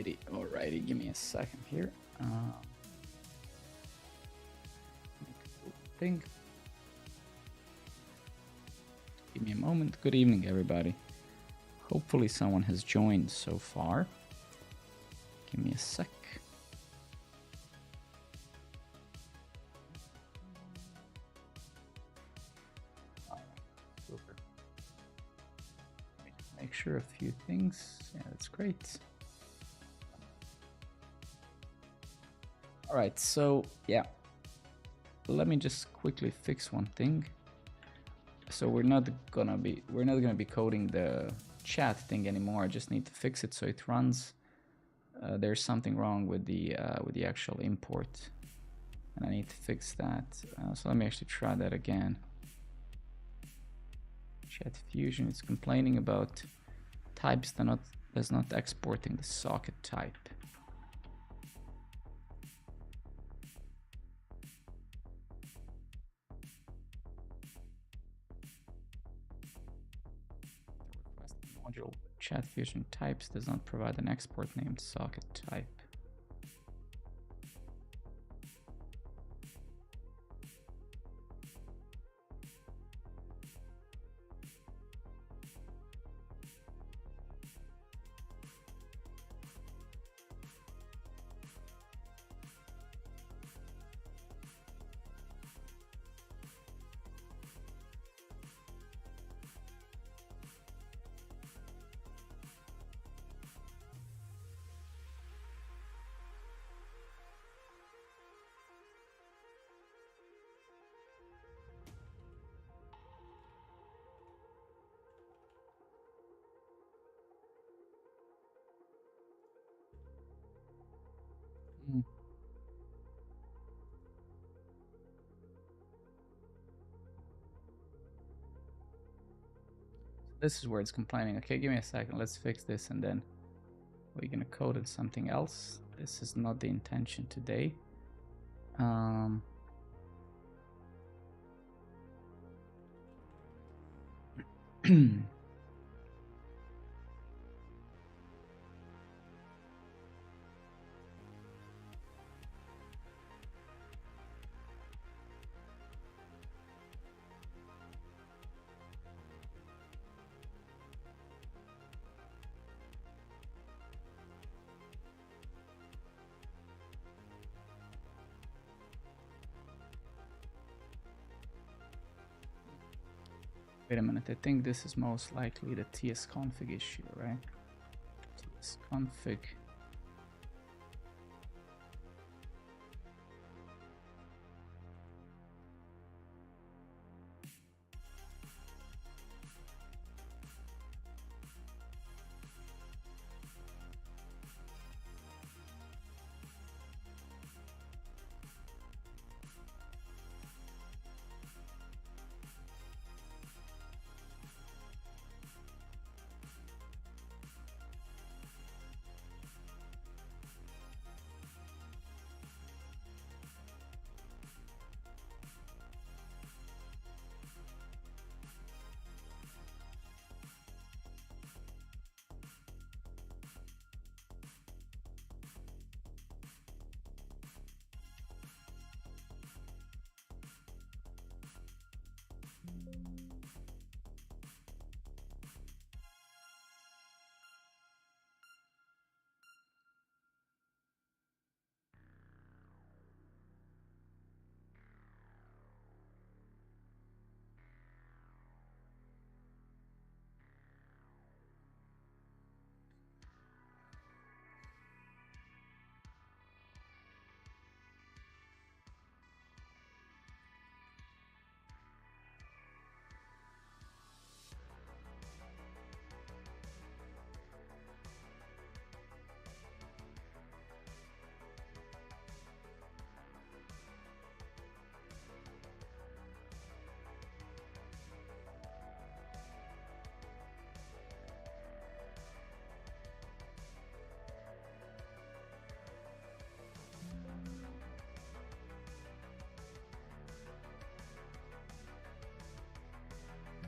Alrighty, give me a second here. Thing. Give me a moment. Good evening, everybody. Hopefully someone has joined so far. Give me a sec. Super. Let me just make sure a few things. Yeah, that's great. All right, so yeah. Let me just quickly fix one thing. So we're not gonna be coding the chat thing anymore. I just need to fix it so it runs. There's something wrong with the actual import, and I need to fix that. So let me actually try that again. Chat Fusion is complaining about types that's not exporting the socket type. Module Chat Fusion types does not provide an export named socket type. This is where it's complaining. Okay, give me a second. Let's fix this and then we're gonna code it something else. This is not the intention today. Wait a minute, I think this is most likely the tsconfig issue, right? Tsconfig.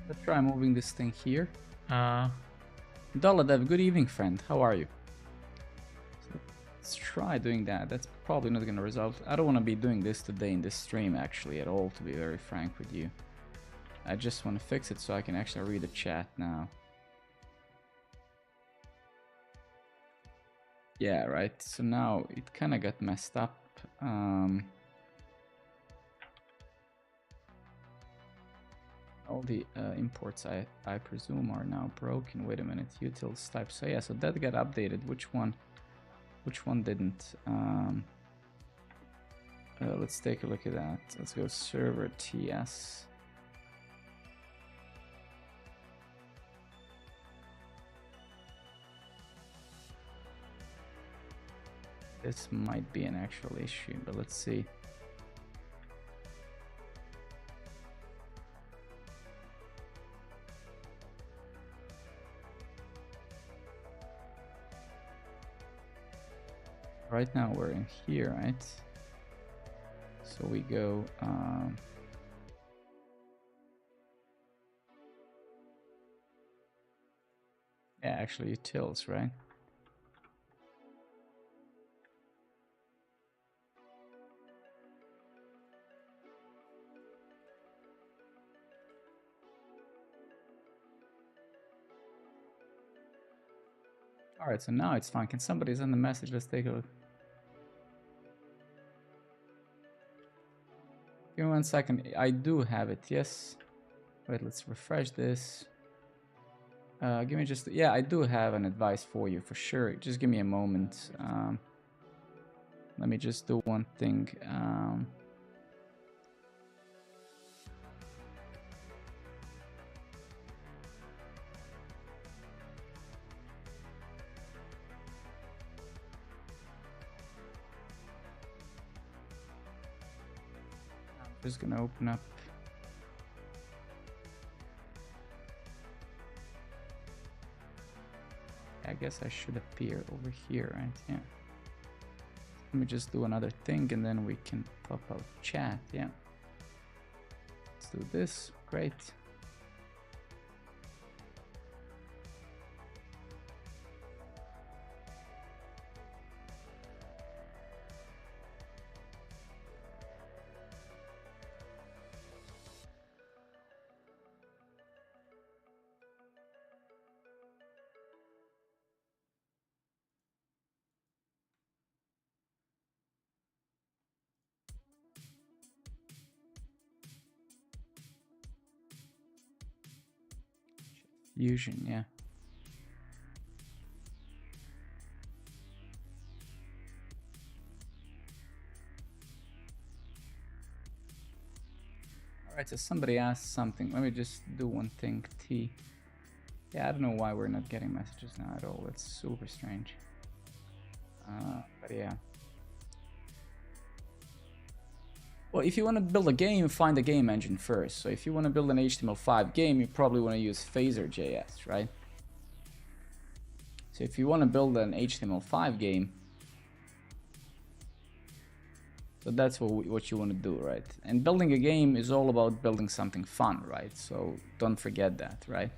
Let's try moving this thing here. Doladev, good evening, friend. How are you? let's try doing that. That's probably not gonna result. I don't want to be doing this today in this stream actually at all, to be very frank with you. I just want to fix it so I can actually read the chat now. Yeah, right. So now it kind of got messed up. All the imports I presume are now broken. Wait a minute, utils type. So yeah, so that got updated. Which one didn't? Let's take a look at that. Let's go server TS. This might be an actual issue, but let's see. Right now we're in here, right? So we go yeah, actually utils, right? All right, so now it's fine. Can somebody send the message? Let's take a look. Give me 1 second. I do have it. Yes. Wait, let's refresh this. Give me just... Yeah, I do have an advice for you for sure. Just give me a moment. Let me just do one thing. I'm just gonna open up. I guess I should appear over here, right? Yeah. Let me just do another thing and then we can pop out chat. Yeah. Let's do this. Great. Fusion, yeah. All right, so somebody asked something. Let me just do one thing. T. Yeah, I don't know why we're not getting messages now at all. It's super strange. But yeah. Well, if you want to build a game, find a game engine first. So if you want to build an HTML5 game, you probably want to use phaser.js, right? So if you want to build an HTML5 game, so that's what you want to do, right? And building a game is all about building something fun, right? So don't forget that, right?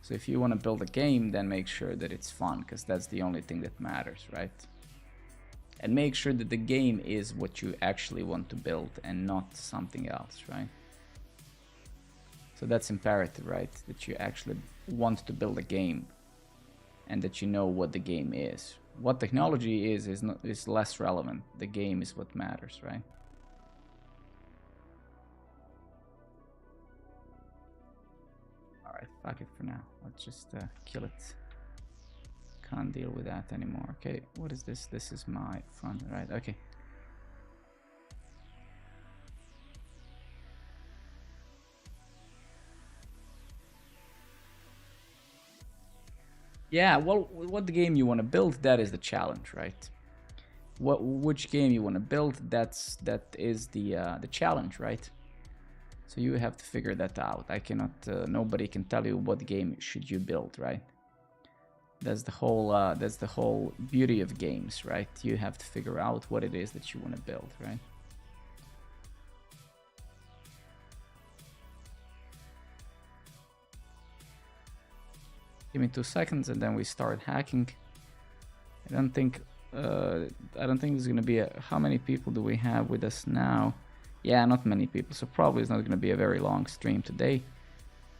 So if you want to build a game, then make sure that it's fun, because that's the only thing that matters, right? And make sure that the game is what you actually want to build and not something else, right? So that's imperative, right? That you actually want to build a game and that you know what the game is. What technology is less relevant. The game is what matters, right? All right, fuck it for now. Let's just kill it. Can't deal with that anymore. Okay, what is this? This is my front, right? Okay. Yeah, well, what the game you want to build, that is the challenge, right? Which game you want to build, that is the challenge, right? So you have to figure that out. I cannot, nobody can tell you what game should you build, right? That's the whole beauty of games, right? You have to figure out what it is that you want to build, right? Give me 2 seconds and then we start hacking. I don't think I don't think there's gonna be how many people do we have with us now? Yeah, not many people. So probably it's not gonna be a very long stream today,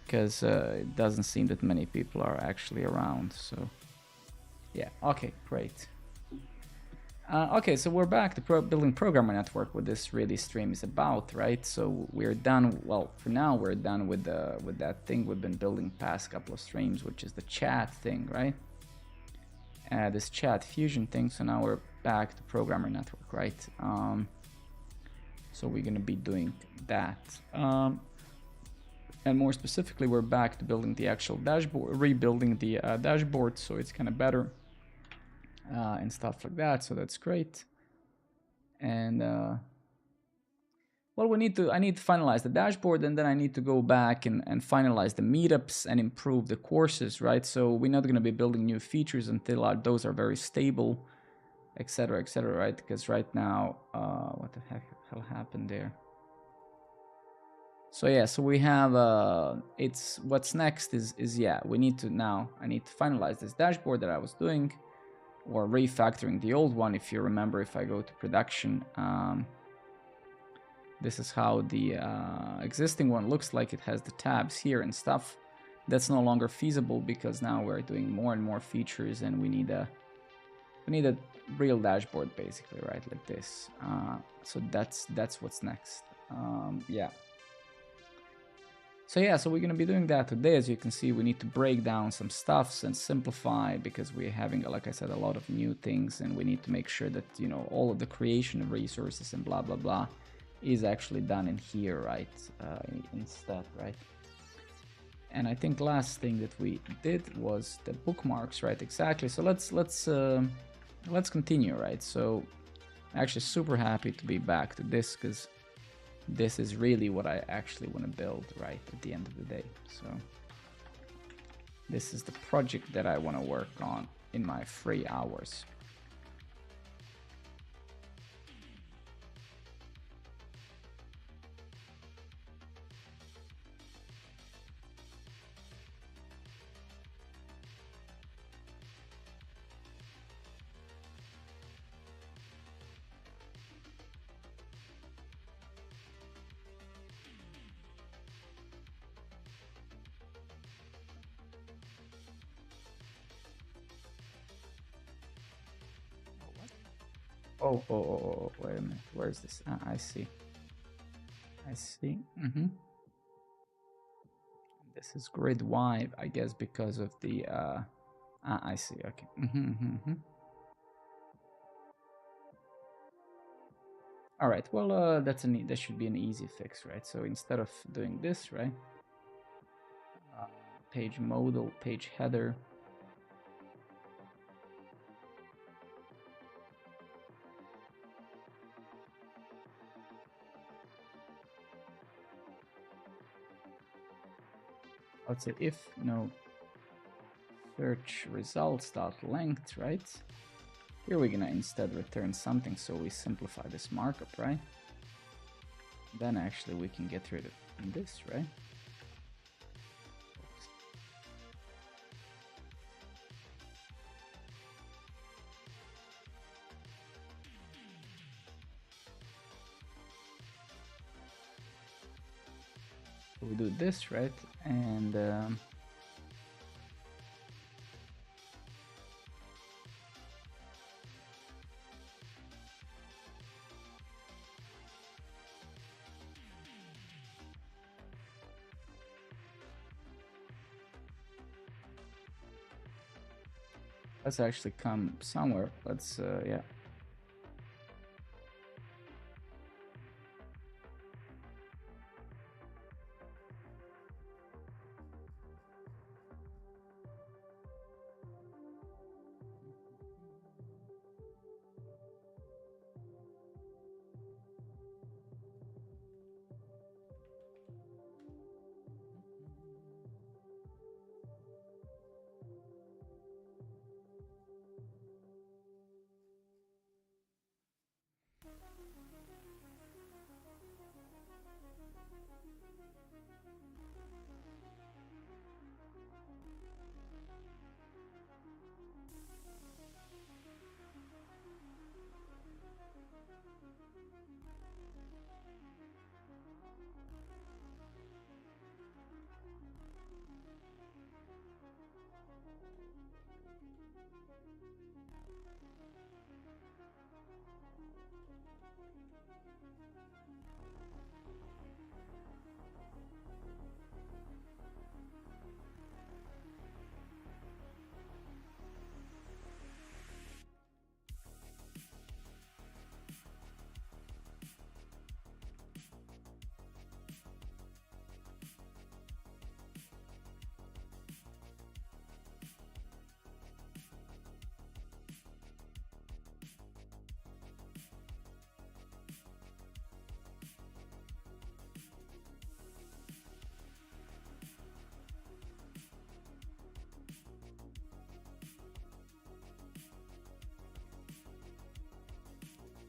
because it doesn't seem that many people are actually around. So yeah, okay, great. Okay, so we're back to building programmer network, what this really stream is about, right? So we're done. Well, for now we're done with that thing we've been building past couple of streams, which is the chat thing, right? This chat fusion thing. So now we're back to programmer network, right? So we're gonna be doing that, and more specifically, we're back to building the actual dashboard, rebuilding the dashboard, so it's kind of better. And stuff like that, so that's great. And well, I need to finalize the dashboard, and then I need to go back and finalize the meetups and improve the courses, right? So we're not going to be building new features until those are very stable, etc., right? Because right now, what the hell happened there? So yeah, so we have it's what's next is yeah, I need to finalize this dashboard that I was doing, or refactoring the old one. If you remember, if I go to production, this is how the existing one looks like. It has the tabs here and stuff. That's no longer feasible because now we're doing more and more features, and we need a real dashboard, basically, right, like this. So that's what's next. Yeah. So yeah, so we're gonna be doing that today. As you can see, we need to break down some stuffs and simplify, because we're having, like I said, a lot of new things, and we need to make sure that, you know, all of the creation of resources and blah blah blah is actually done in here, right? Instead, right? And I think last thing that we did was the bookmarks, right? Exactly. So let's continue, right? So actually super happy to be back to this, because this is really what I actually want to build, right, at the end of the day. So this is the project that I want to work on in my free hours. Oh, wait a minute. Where is this? I see. This is grid Y, I guess, because of the I see. Okay. All right. Well, that should be an easy fix, right? So instead of doing this, right? Page modal, page header. Let's say if no search results dot length, right? Here we're gonna instead return something, so we simplify this markup, right? Then actually we can get rid of this, right? So we do this, right? And let's actually come somewhere. Let's yeah.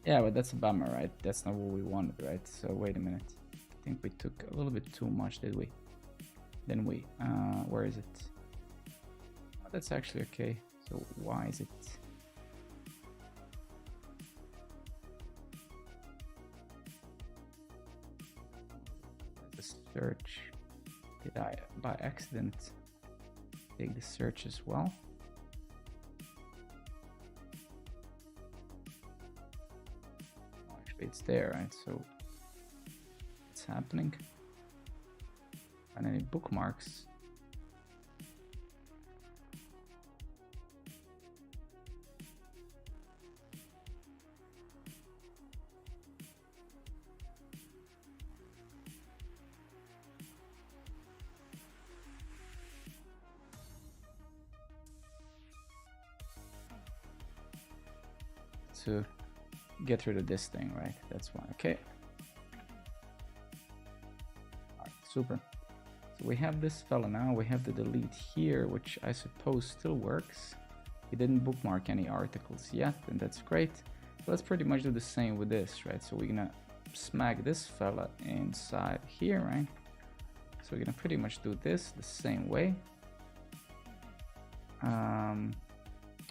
Yeah, but that's a bummer, right? That's not what we wanted, right? So wait a minute. I think we took a little bit too much, did we? Then we, where is it? Oh, that's actually okay. So why is it? The search. Did I, by accident, take the search as well? Oh, actually, it's there, right? So what's happening? And any bookmarks? To get rid of this thing, right? That's why. Okay. All right, super. So we have this fella now. We have the delete here, which I suppose still works. We didn't bookmark any articles yet, and that's great. So let's pretty much do the same with this, right? So we're gonna smack this fella inside here, right? So we're gonna pretty much do this the same way.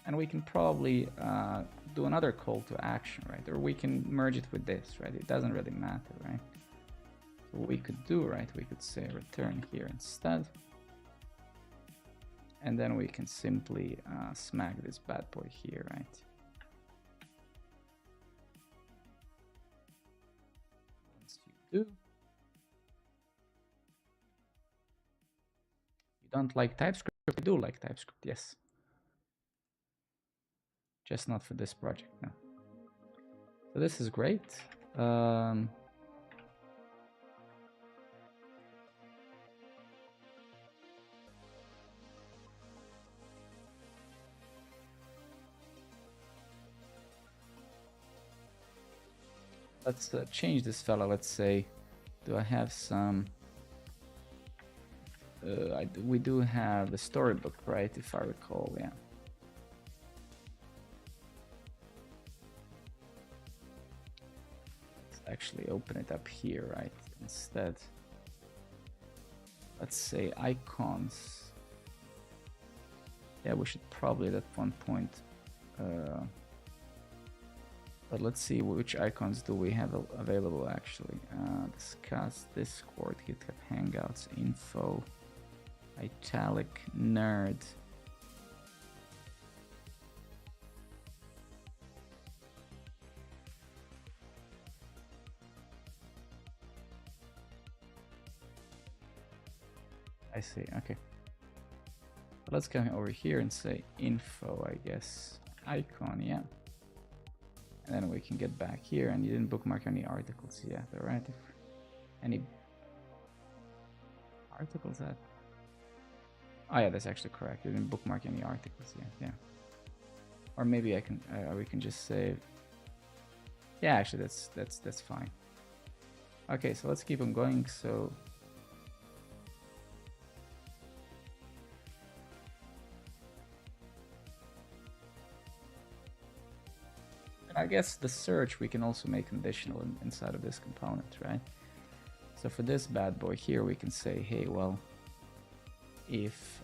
And we can probably do another call to action, right? Or we can merge it with this, right? It doesn't really matter, right? So what we could do, right? We could say return here instead. And then we can simply smack this bad boy here, right? Once you do. You don't like TypeScript? You do like TypeScript, yes. Just not for this project, no. So this is great. Let's change this fella. Let's say, do I have some? We do have the storybook, right? If I recall, yeah. Let's actually open it up here, right? Instead, let's say icons. Yeah, we should probably at one point. But let's see which icons do we have available actually. Discuss, Discord, GitHub Hangouts, info, italic, nerd. I see, okay. But let's come over here and say info, I guess. Icon, yeah. And then we can get back here, and you didn't bookmark any articles yet, alright? If any articles that? Oh yeah, that's actually correct. You didn't bookmark any articles yet, yeah. Or maybe I can, we can just save. Yeah, actually that's fine. Okay, so let's keep on going. So I guess the search we can also make conditional inside of this component, right? So for this bad boy here, we can say, hey, well, if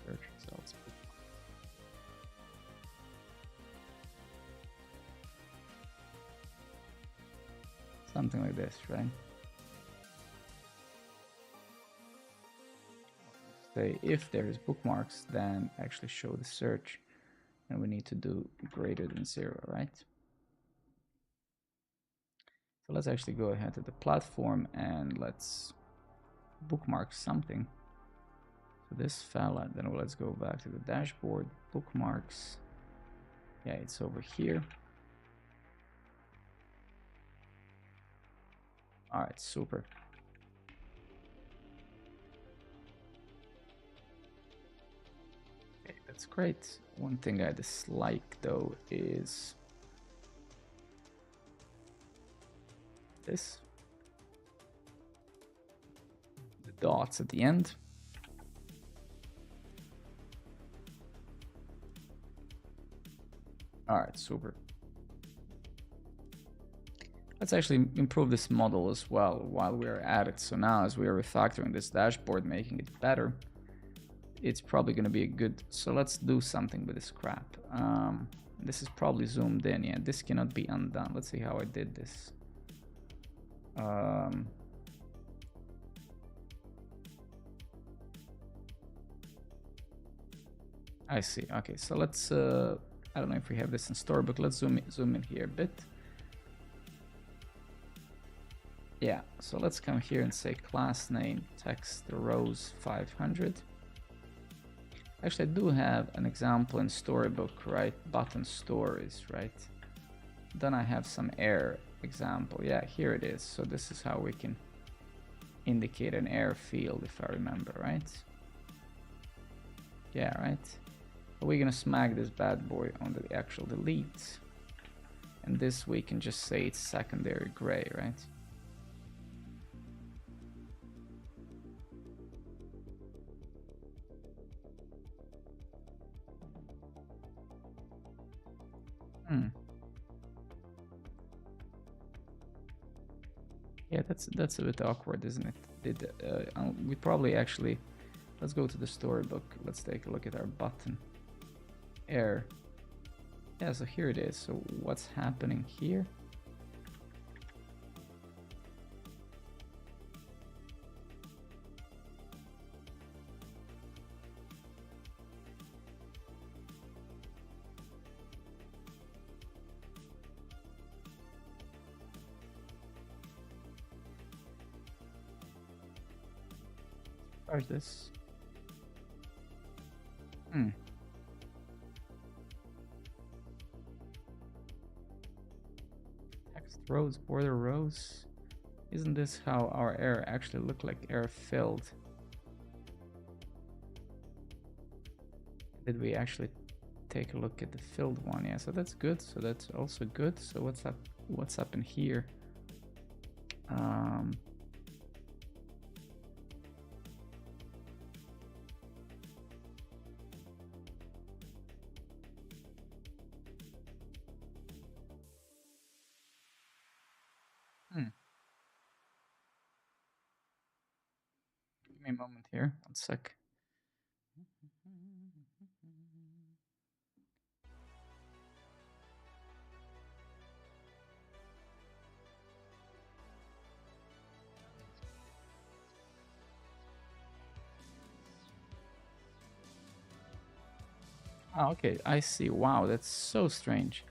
search results, something like this, right? Say if there's bookmarks, then actually show the search, and we need to do greater than 0, right? So let's actually go ahead to the platform and let's bookmark something. So this fella, then let's go back to the dashboard, bookmarks. Yeah, it's over here. All right, super. Okay, that's great. One thing I dislike though is this. The dots at the end. All right, super. Let's actually improve this model as well while we're at it. So now as we are refactoring this dashboard, making it better, it's probably going to be a good, so let's do something with this crap. This is probably zoomed in. Yeah, this cannot be undone. Let's see how I did this. I see. Okay, so let's I don't know if we have this in Storybook. Let's zoom in here a bit. Yeah, so let's come here and say class name text rows 500. Actually, I do have an example in Storybook, right? Button stories, right? Then I have some error example. Yeah, here it is. So this is how we can indicate an error field, if I remember, right? Yeah, right? We're gonna smack this bad boy on the actual delete. And this we can just say it's secondary gray, right? Yeah, that's a bit awkward, isn't it? We probably actually, let's go to the Storybook. Let's take a look at our button. Error. Yeah, so here it is. So what's happening here? Where's this? Text rows, border rows. Isn't this how our error actually looked like? Error filled. Did we actually take a look at the filled one? Yeah, so that's good. So that's also good. So what's up? What's up in here? Give me a moment here. 1 sec. Oh, okay, I see. Wow, that's so strange.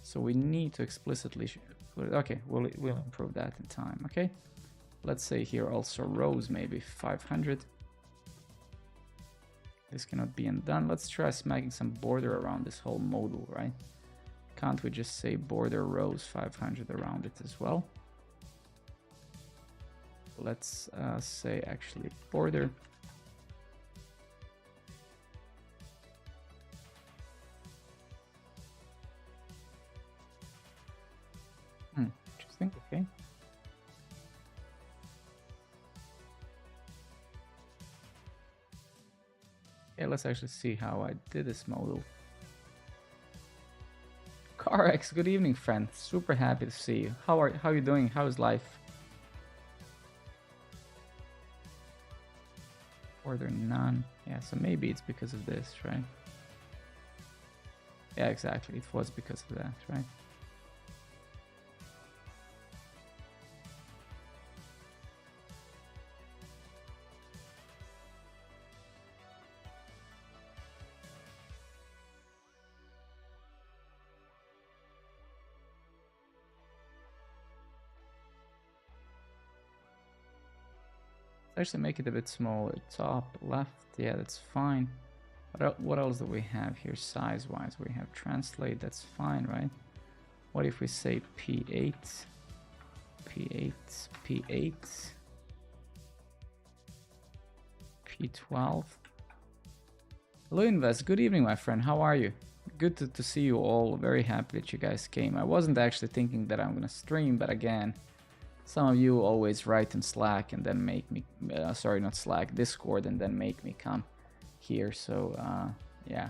So we need to explicitly put it. Okay, we'll improve that in time. Okay, let's say here also rows maybe 500. This cannot be undone. Let's try smacking some border around this whole modal, right? Can't we just say border rows 500 around it as well? Let's say actually border. Interesting. Okay. Yeah, let's actually see how I did this modal. Carex, good evening, friend. Super happy to see you. How are you doing? How's life? Order none. Yeah, so maybe it's because of this, right? Yeah, exactly. It was because of that, right? Actually make it a bit smaller. Top left, yeah, that's fine. What else do we have here size wise? We have translate, that's fine, right? What if we say P8, P8, P8, P12? Hello Invest, good evening my friend, how are you? Good to see you all, very happy that you guys came. I wasn't actually thinking that I'm gonna stream, but again, some of you always write in Slack and then make me, sorry, not Slack, Discord, and then make me come here. So, yeah.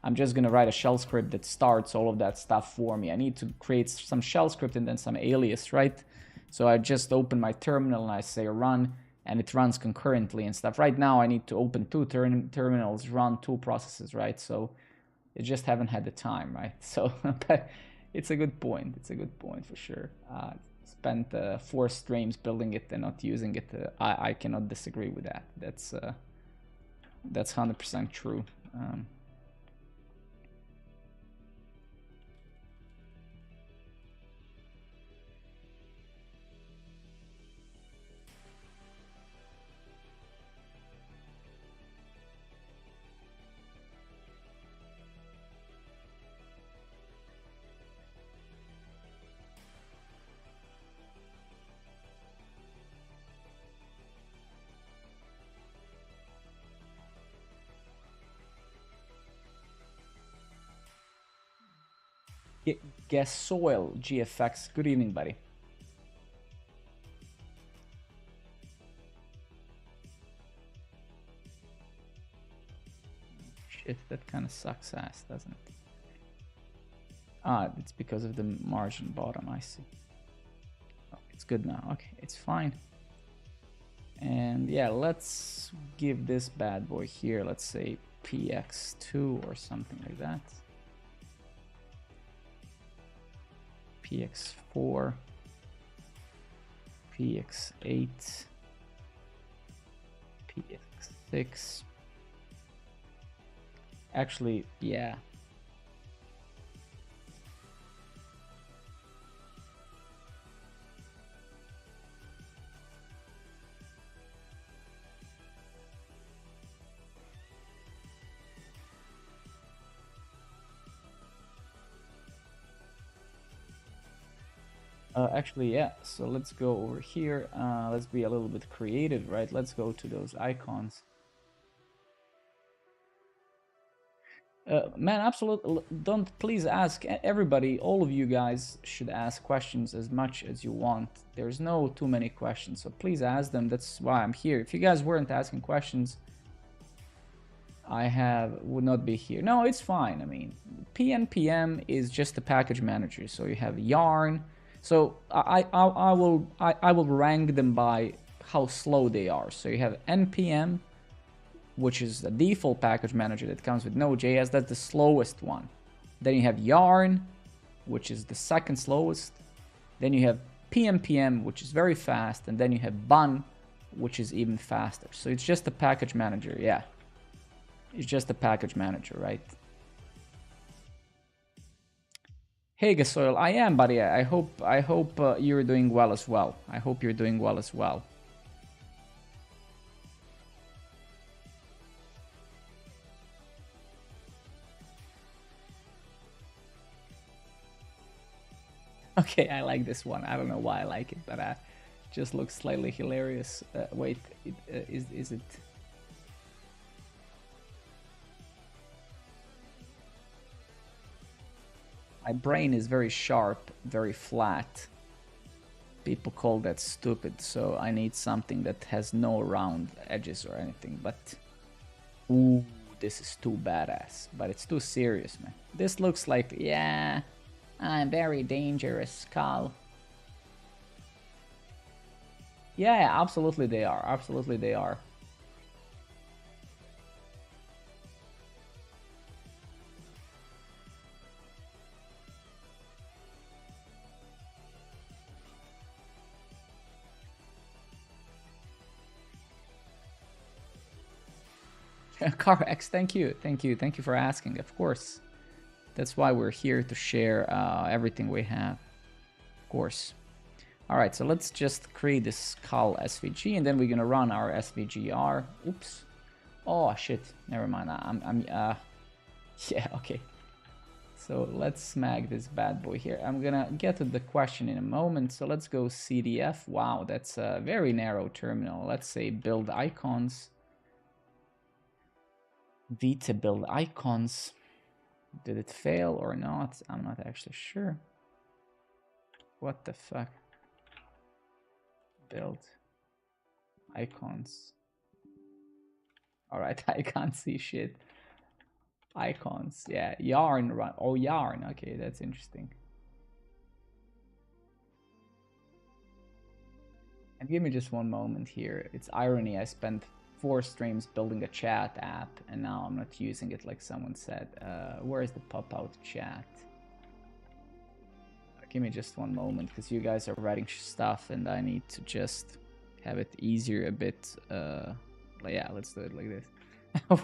I'm just going to write a shell script that starts all of that stuff for me. I need to create some shell script and then some alias, right? So I just open my terminal and I say run, and it runs concurrently and stuff. Right now I need to open two terminals, run two processes, right? So I just haven't had the time, right? So but it's a good point. It's a good point for sure. Spent 4 streams building it and not using it. I cannot disagree with that. That's 100% true. Guess Soil GFX. Good evening, buddy. Shit, that kind of sucks ass, doesn't it? Ah, it's because of the margin bottom, I see. Oh, it's good now. Okay, it's fine. And yeah, let's give this bad boy here, let's say px2 or something like that. px4, px8, px6. Actually, yeah. Actually, yeah. So let's go over here. Let's be a little bit creative, right? Let's go to those icons. Man, absolutely. Don't please ask everybody. All of you guys should ask questions as much as you want. There's no too many questions, so please ask them. That's why I'm here. If you guys weren't asking questions, would not be here. No, it's fine. I mean, PNPM is just a package manager. So you have yarn. So I will rank them by how slow they are. So you have npm, which is the default package manager that comes with nodejs. That's the slowest one. Then you have yarn, which is the second slowest. Then you have pnpm, which is very fast, and then you have bun, which is even faster. So it's just a package manager. Yeah, it's just a package manager, right? Hey Gasoil, I am, buddy. I hope you're doing well as well. I hope you're doing well as well. Okay, I like this one. I don't know why I like it, but just looks slightly hilarious. Wait, is it? My brain is very sharp, very flat. People call that stupid, so I need something that has no round edges or anything. But ooh, this is too badass. But it's too serious, man. This looks like, yeah, I'm very dangerous, Carl. Yeah, absolutely they are. Absolutely they are. CarX, thank you for asking. Of course, that's why we're here to share everything we have. Of course. All right, so let's just create this call SVG, and then we're gonna run our SVGR. Oops. Oh shit. Never mind. Yeah. Okay. So let's smack this bad boy here. I'm gonna get to the question in a moment. So let's go CDF. Wow, that's a very narrow terminal. Let's say build icons. V to build icons. Did it fail or not? I'm not actually sure. What the fuck? Build icons. All right, I can't see shit. Icons, yeah, yarn run. Oh, yarn. Okay, that's interesting. And give me just one moment here. It's irony. I spent 4 streams building a chat app, and now I'm not using it like someone said. Where is the pop-out chat? Give me just one moment, because you guys are writing stuff, and I need to just have it easier a bit. Yeah, let's do it like this.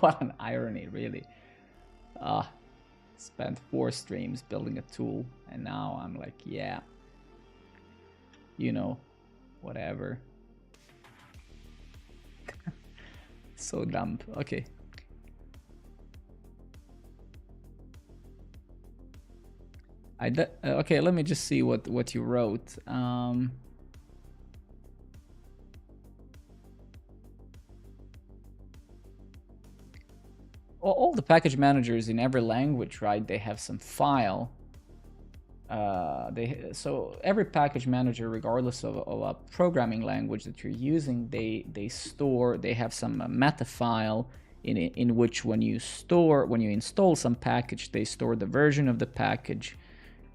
What an irony, really. Spent 4 streams building a tool, and now I'm like, yeah, you know, whatever. So dumb. Okay. Okay, let me just see what you wrote. All the package managers in every language, right? They have some file. So every package manager, regardless of a programming language that you're using, they have some meta file in which when you install some package, they store the version of the package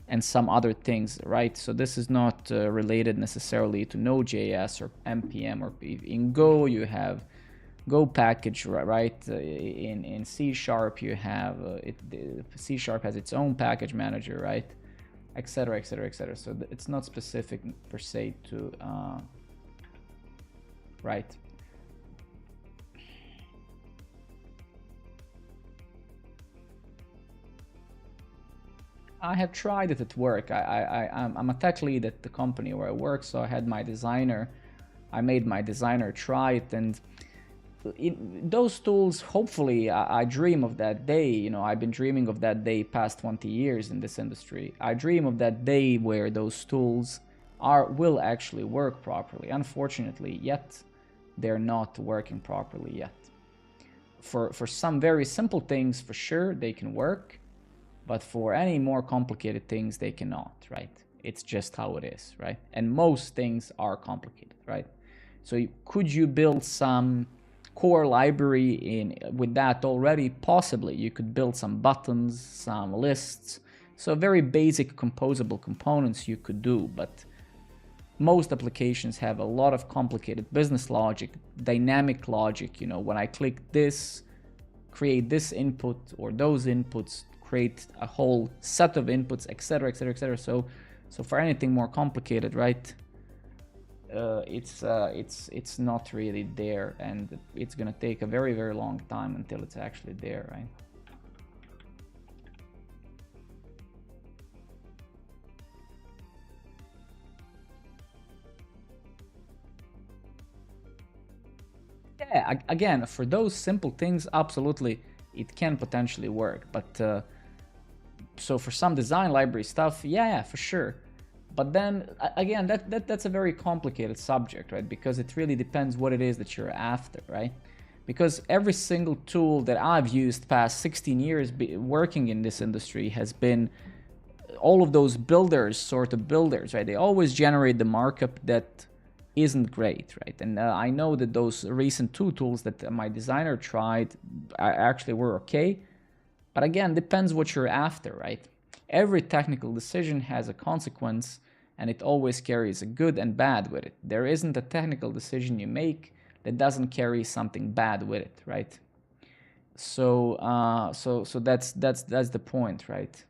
and some other things, right? So this is not related necessarily to Node.js or npm, or in Go you have Go package, right? In C# you have C# has its own package manager, right? Etc, etc, etc. So it's not specific per se to right. I have tried it at work. I'm a tech lead at the company where I work, so I had my designer. I made my designer try it, and those tools, hopefully, I dream of that day. You know, I've been dreaming of that day past 20 years in this industry. I dream of that day where those tools will actually work properly. Unfortunately, yet they're not working properly yet. For some very simple things, for sure, they can work. But for any more complicated things, they cannot, right? It's just how it is, right? And most things are complicated, right? So could you build some core library with that already? Possibly. You could build some buttons, some lists. So very basic composable components you could do, but most applications have a lot of complicated business logic, dynamic logic. You know, when I click this, create this input or those inputs, create a whole set of inputs, etc, etc, etc. So for anything more complicated, right? It's not really there, and it's gonna take a very, very long time until it's actually there, right? Yeah, again, for those simple things, absolutely, it can potentially work, but so for some design library stuff, yeah, for sure. But then again, that's a very complicated subject, right? Because it really depends what it is that you're after, right? Because every single tool that I've used past 16 years working in this industry has been all of those builders, right? They always generate the markup that isn't great, right? And I know that those recent 2 tools that my designer tried actually were okay. But again, depends what you're after, right? Every technical decision has a consequence, and it always carries a good and bad with it. There isn't a technical decision you make that doesn't carry something bad with it, right? So so that's the point, right?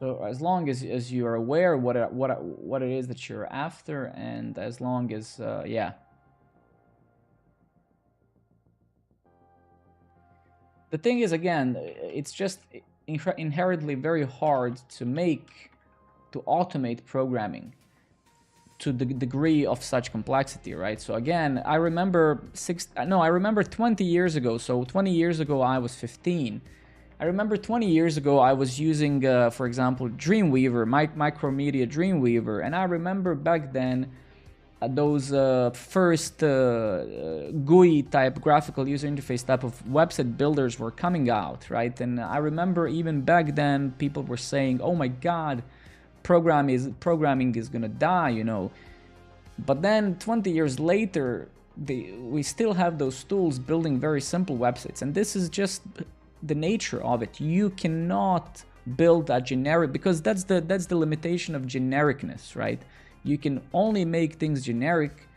So as long as you're aware what it is that you're after, and as long as yeah. The thing is, again, it's just inherently very hard to automate programming to the degree of such complexity, right? So again, I remember 20 years ago. So 20 years ago, I was 15. I remember 20 years ago, I was using, for example, Dreamweaver, Micromedia Dreamweaver. And I remember back then, those first GUI type, graphical user interface type of website builders were coming out, right? And I remember even back then, people were saying, oh my God, programming is gonna die, you know. But then 20 years later, we still have those tools building very simple websites, and this is just the nature of it. You cannot build a generic, because that's the limitation of genericness, right? You can only make things generic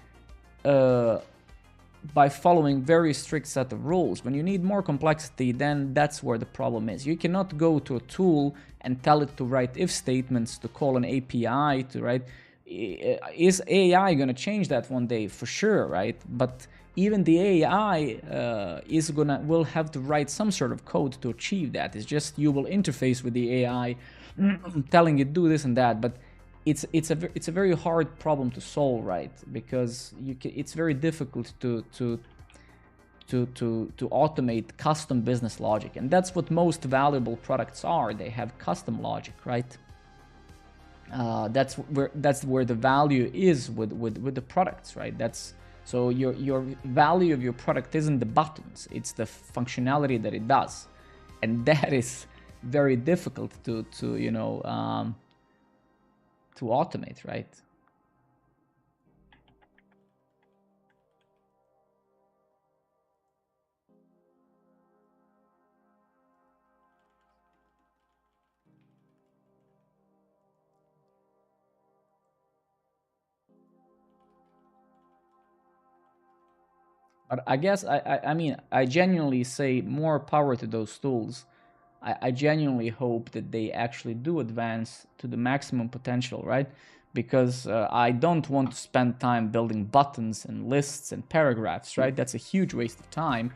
by following very strict set of rules. When you need more complexity, then that's where the problem is. You cannot go to a tool and tell it to write if statements, to call an API, to write. Is AI going to change that one day? For sure, right? But even the AI will have to write some sort of code to achieve that. It's just you will interface with the AI, telling it do this and that, but it's a very hard problem to solve, right? Because it's very difficult to automate custom business logic, and that's what most valuable products are. They have custom logic, right? That's where the value is with the products, right? So your value of your product isn't the buttons, it's the functionality that it does, and that is very difficult to you know to automate, right? But I guess I mean, I genuinely say more power to those tools. I genuinely hope that they actually do advance to the maximum potential, right? Because I don't want to spend time building buttons and lists and paragraphs, right? That's a huge waste of time.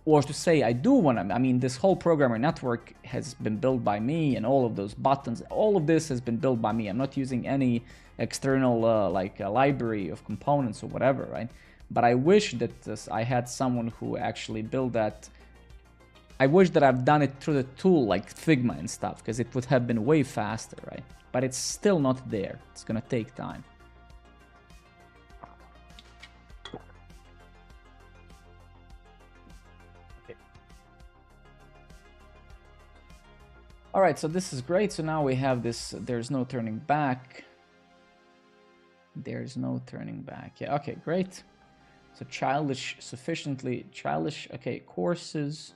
Or to say I do want to, I mean, this whole programmer network has been built by me, and all of those buttons, all of this has been built by me. I'm not using any external like a library of components or whatever, right? But I wish that I had someone who actually built that. I wish that I've done it through the tool like Figma and stuff, because it would have been way faster, right? But it's still not there. It's gonna take time. Okay. All right, so this is great. So now we have this, there's no turning back. There's no turning back. Yeah, okay, great. So childish, sufficiently childish. Okay, courses.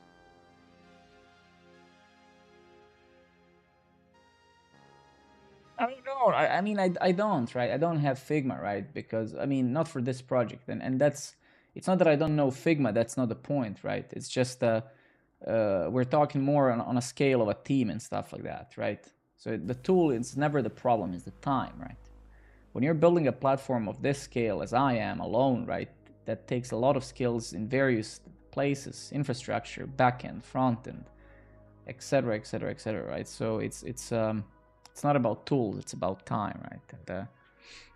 I mean, no, I mean, I don't, right? I don't have Figma, right? Because, I mean, not for this project. And that's, it's not that I don't know Figma. That's not the point, right? It's just, we're talking more on a scale of a team and stuff like that, right? So the tool is never the problem, it's the time, right? When you're building a platform of this scale, as I am alone, right? That takes a lot of skills in various places, infrastructure, backend, frontend, etc., etc., etc., right? So it's not about tools, it's about time, right? And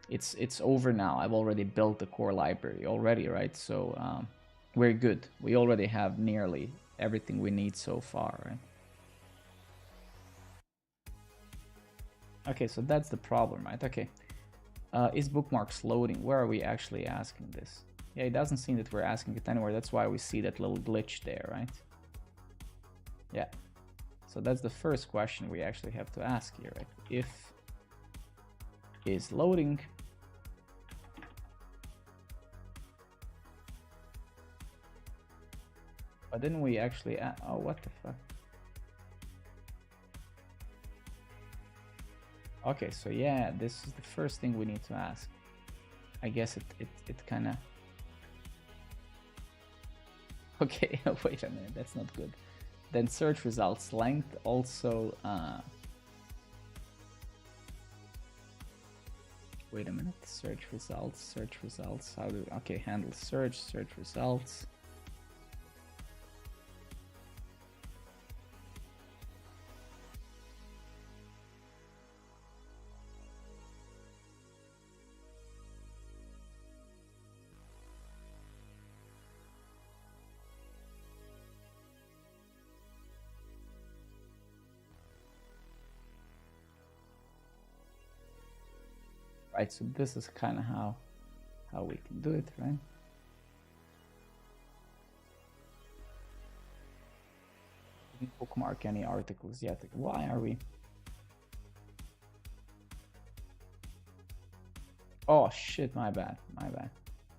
it's over now. I've already built the core library already, right? So we're good. We already have nearly everything we need so far, right? Okay, so that's the problem, right? Okay. Is bookmarks loading? Where are we actually asking this? Yeah, it doesn't seem that we're asking it anywhere. That's why we see that little glitch there, right? Yeah. So that's the first question we actually have to ask here, right? If is loading. But didn't we actually, oh, what the fuck? Okay, so yeah, this is the first thing we need to ask. I guess it kind of... Okay, wait a minute, that's not good. Then search results length also... Wait a minute, search results, how do... Okay, handle search results. Right, so this is kind of how we can do it, right? Didn't bookmark any articles yet. Why are we? Oh shit, my bad.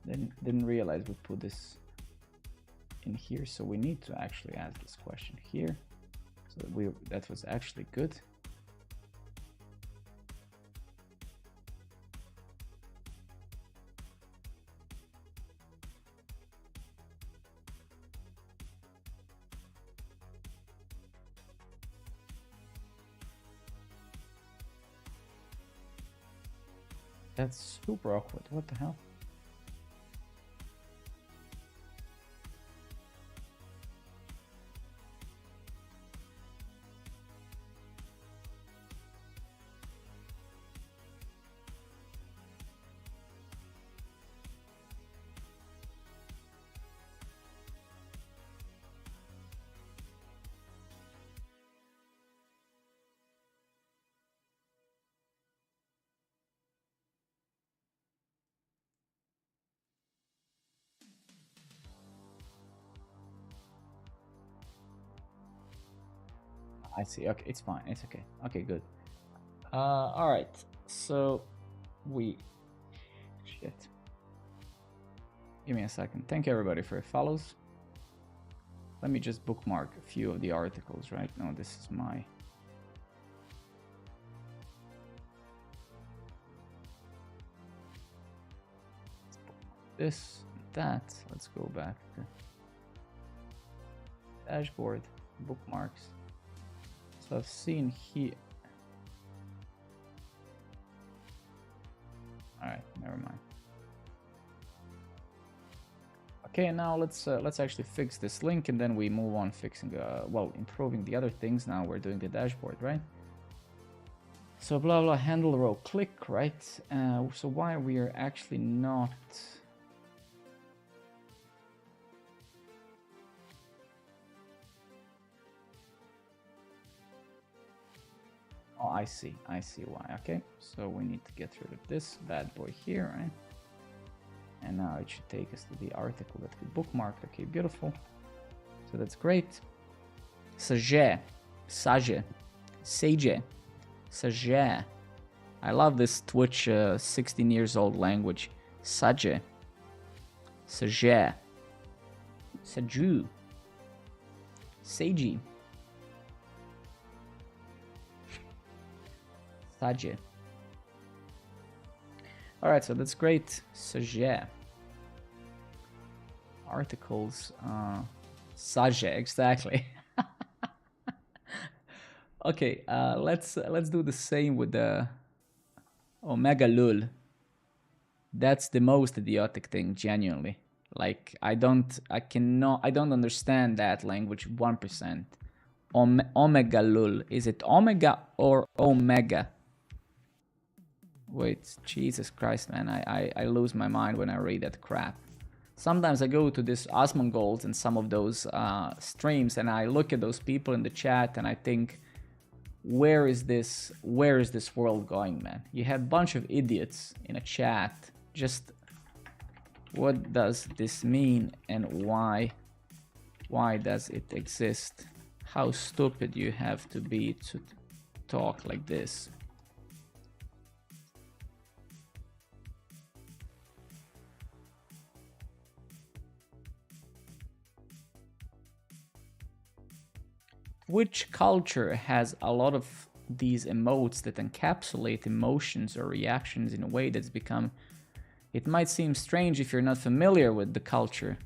Didn't realize we put this in here, so we need to actually ask this question here. So that was actually good. That's super awkward. What the hell? I see. Okay, it's fine. It's okay. Okay, good. All right. So shit. Give me a second. Thank you everybody for your follows. Let me just bookmark a few of the articles, right? No, this is my... This, that. Let's go back to dashboard, bookmarks. So I've seen here... All right, never mind. Okay, now let's actually fix this link, and then we move on fixing, well, improving the other things. Now we're doing the dashboard, right? So blah blah handle row click, right? So why we are actually not... Oh, I see why. Okay, so we need to get rid of this bad boy here, right? And now it should take us to the article that we bookmarked. Okay, beautiful. So that's great. Sage, sage, sage, sage. I love this Twitch 16 years old language. Sage, sage, saju, seiji, sage. All right, so that's great. Sage. Articles. Sage, exactly. Okay, let's do the same with the Omega Lul. That's the most idiotic thing, genuinely. Like, I don't understand that language 1%. Omega Lul. Is it Omega or Omega? Wait, Jesus Christ, man. I lose my mind when I read that crap. Sometimes I go to this Osmongold and some of those streams, and I look at those people in the chat and I think, where is this world going, man? You have a bunch of idiots in a chat. Just what does this mean, and why does it exist? How stupid you have to be to talk like this. Which culture has a lot of these emotes that encapsulate emotions or reactions in a way that's become... It might seem strange if you're not familiar with the culture.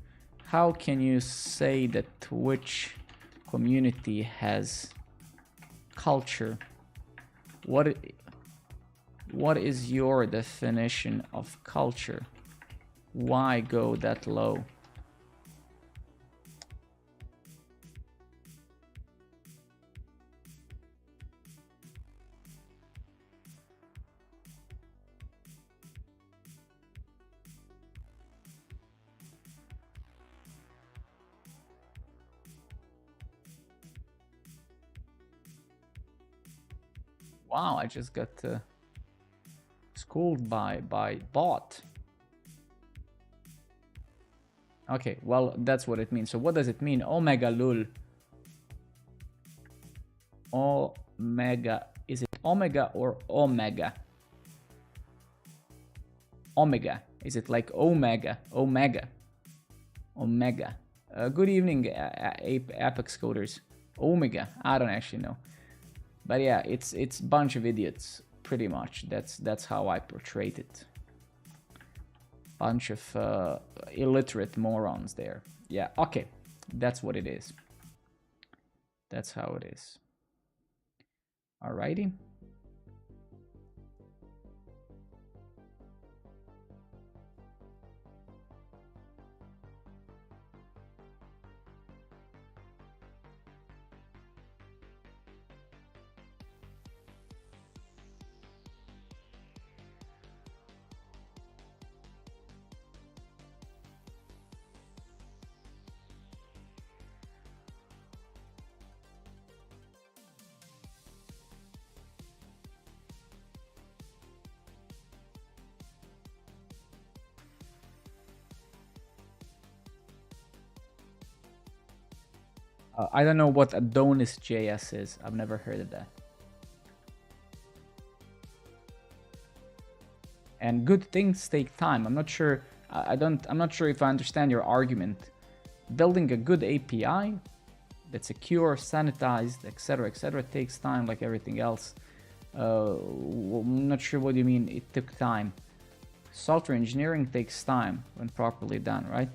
How can you say that Twitch community has culture? What is your definition of culture? Why go that low? Wow, I just got schooled by bot. Okay, well, that's what it means. So what does it mean? Omega lul. Omega. Is it omega or omega? Omega? Is it like Omega? Omega. Omega. Good evening, Apex coders. Omega. I don't actually know. But yeah, it's a bunch of idiots, pretty much. That's how I portrayed it. Bunch of illiterate morons there. Yeah, okay. That's what it is. That's how it is. Alrighty. I don't know what Adonis.js is. I've never heard of that. And good things take time. I'm not sure. I'm not sure if I understand your argument. Building a good API that's secure, sanitized, etc., takes time, like everything else. I'm not sure what you mean. It took time. Software engineering takes time when properly done, right?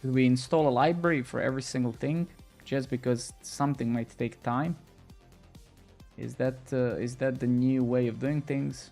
Should we install a library for every single thing just because something might take time? Is that the new way of doing things?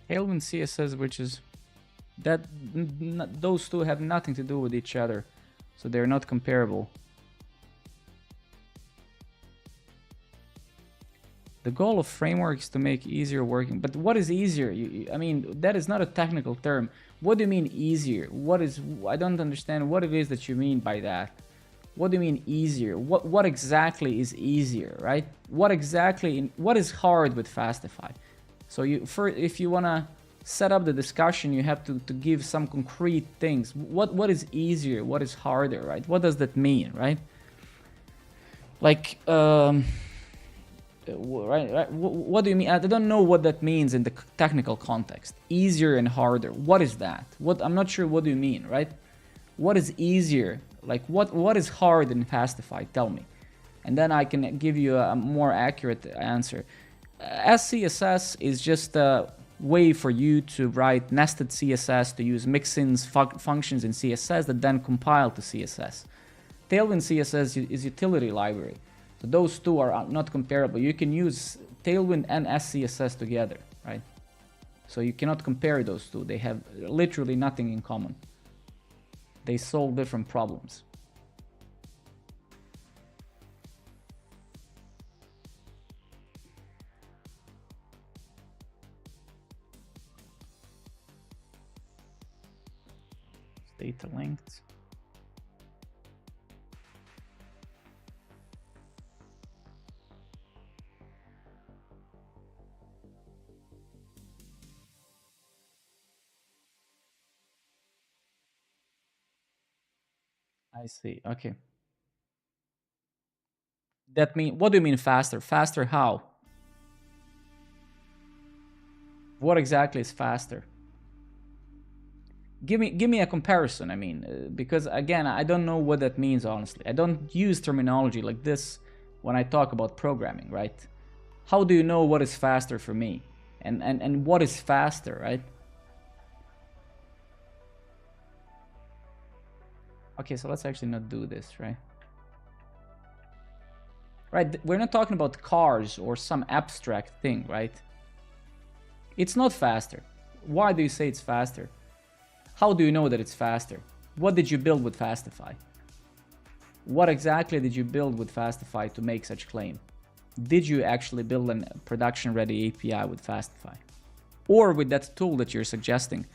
Tailwind CSS, which is that those two have nothing to do with each other, so they're not comparable. The goal of frameworks is to make easier working, but what is easier? I mean, that is not a technical term. What do you mean easier? I don't understand what it is that you mean by that. What do you mean easier? What exactly is easier, right? What is hard with Fastify? So if you wanna set up the discussion, you have to give some concrete things. What is easier? What is harder, right? What does that mean, right? Like, right? What do you mean? I don't know what that means in the technical context. Easier and harder. What is that? I'm not sure. What do you mean, right? What is easier? Like what is hard in Fastify? Tell me, and then I can give you a more accurate answer. SCSS is just a way for you to write nested CSS, to use mixins functions in CSS that then compile to CSS. Tailwind CSS is utility library. So those two are not comparable. You can use Tailwind and SCSS together, right? So you cannot compare those two. They have literally nothing in common. They solve different problems. Data linked. I see. Okay. What do you mean faster? Faster how? What exactly is faster? Give me a comparison. I mean, because again, I don't know what that means, honestly. I don't use terminology like this when I talk about programming, right? How do you know what is faster for me? And what is faster, right? Okay, so let's actually not do this, right? Right, we're not talking about cars or some abstract thing, right? It's not faster. Why do you say it's faster? How do you know that it's faster? What did you build with Fastify? What exactly did you build with Fastify to make such claim? Did you actually build a production-ready API with Fastify? Or with that tool that you're suggesting?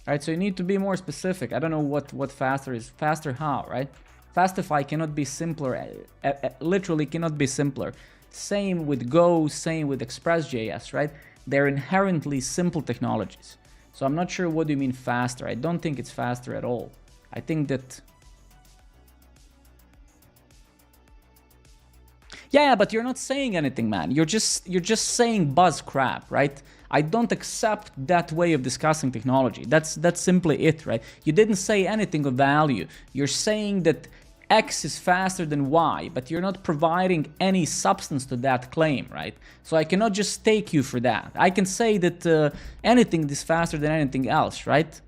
Right, so you need to be more specific. I don't know what faster is. Faster how, right? Fastify cannot be simpler. Literally cannot be simpler. Same with Go, same with Express.js, right? They're inherently simple technologies. So I'm not sure what do you mean faster. I don't think it's faster at all. I think that... Yeah, but you're not saying anything, man. You're just saying buzz crap, right? I don't accept that way of discussing technology. That's simply it, right? You didn't say anything of value. You're saying that X is faster than Y, but you're not providing any substance to that claim, right? So I cannot just take you for that. I can say that anything is faster than anything else, right?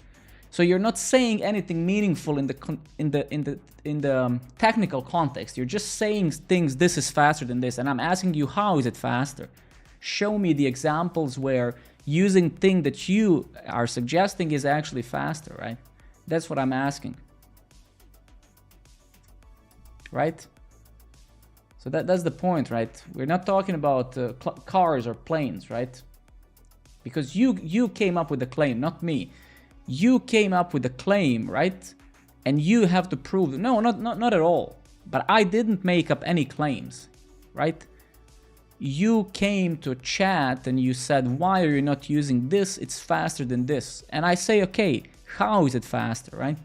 So you're not saying anything meaningful in the technical context. You're just saying things. This is faster than this, and I'm asking you, how is it faster? Show me the examples where using thing that you are suggesting is actually faster, right? That's what I'm asking. Right? So that's the point, right? We're not talking about cars or planes, right? Because you came up with the claim, not me. You came up with the claim, right? And you have to prove... No, not at all. But I didn't make up any claims, right? You came to chat and you said, why are you not using this? It's faster than this. And I say, okay, how is it faster, right?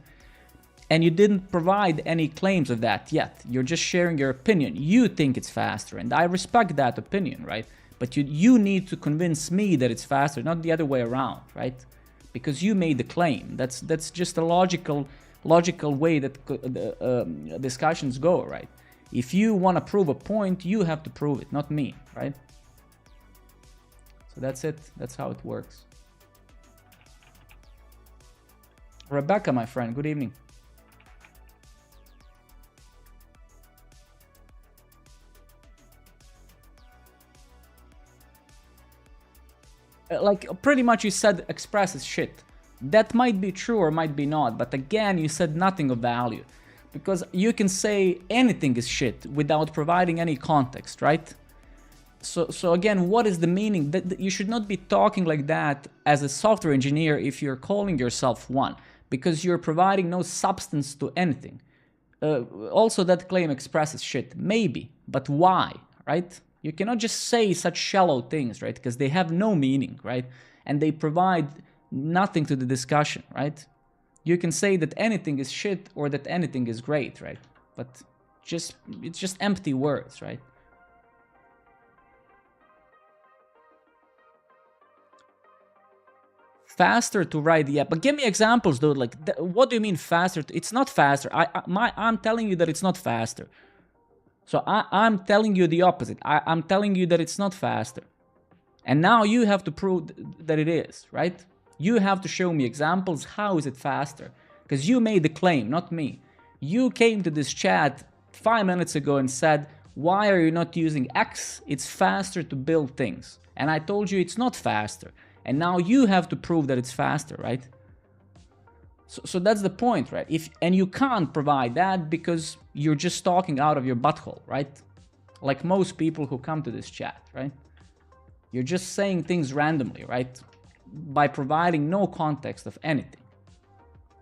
And you didn't provide any claims of that yet. You're just sharing your opinion. You think it's faster, and I respect that opinion, right? But you need to convince me that it's faster, not the other way around, right? Because you made the claim. That's just a logical way that discussions go, right? If you want to prove a point, you have to prove it, not me, right? So that's it. That's how it works. Rebecca, my friend, good evening. Like, pretty much you said Express is shit. That might be true or might be not, but again, you said nothing of value. Because you can say anything is shit without providing any context, right? So again, what is the meaning? That you should not be talking like that as a software engineer if you're calling yourself one, because you're providing no substance to anything. Also, that claim Express is shit. Maybe, but why, right? You cannot just say such shallow things, right? Because they have no meaning, right? And they provide nothing to the discussion, right? You can say that anything is shit or that anything is great, right? But it's just empty words, right? Faster to write the app. But give me examples, though. Like, what do you mean faster? It's not faster. I'm telling you that it's not faster. So I'm telling you the opposite. I'm telling you that it's not faster. And now you have to prove that it is, right? You have to show me examples. How is it faster? Because you made the claim, not me. You came to this chat 5 minutes ago and said, why are you not using X? It's faster to build things. And I told you it's not faster. And now you have to prove that it's faster, right? So that's the point, right? And you can't provide that because you're just talking out of your butthole, right? Like most people who come to this chat, right? You're just saying things randomly, right? By providing no context of anything.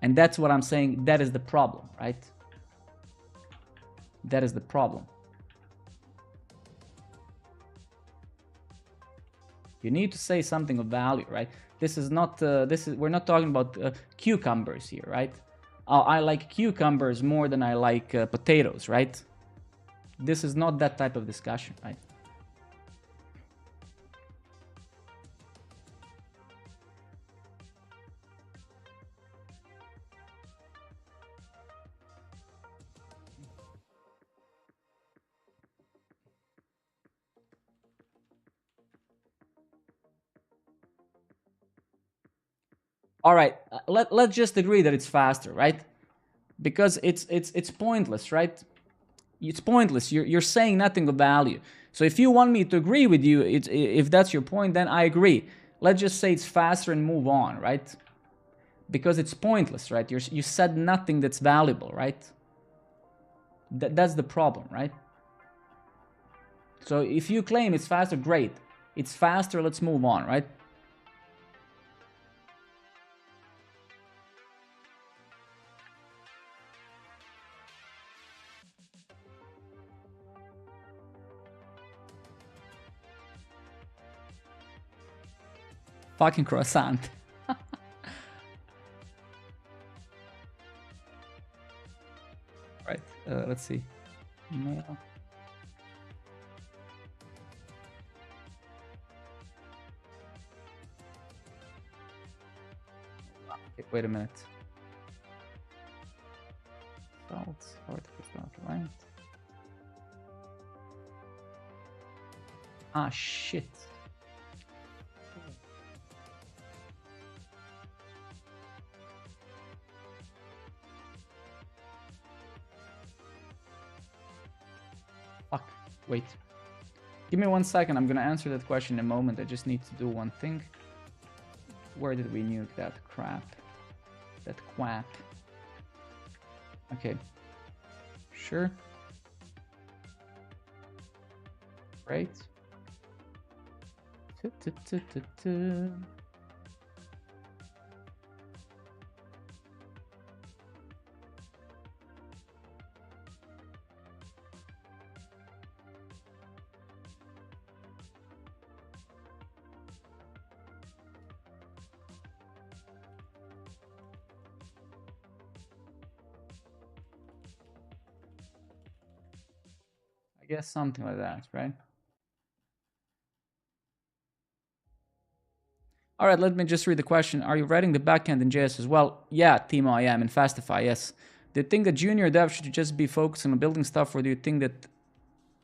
And that's what I'm saying. That is the problem, right? That is the problem. You need to say something of value, right? This is not, we're not talking about cucumbers here, right? I like cucumbers more than I like potatoes, right? This is not that type of discussion, right? All right, let's just agree that it's faster, right? Because it's pointless, right? It's pointless. You're saying nothing of value. So if you want me to agree with you, if that's your point, then I agree. Let's just say it's faster and move on, right? Because it's pointless, right? You said nothing that's valuable, right? That's the problem, right? So if you claim it's faster, great. It's faster, let's move on, right? Fucking croissant. Right, let's see. Mail. Okay, wait a minute. Salts, articles not right. Ah, shit. Fuck, wait. Give me 1 second, I'm gonna answer that question in a moment. I just need to do one thing. Where did we nuke that crap? That quap. Okay. Sure. Great. I guess something like that, right? All right, let me just read the question. Are you writing the backend in JS as well? Yeah, Timo, I am in Fastify, yes. Do you think that junior dev should just be focusing on building stuff, or do you think that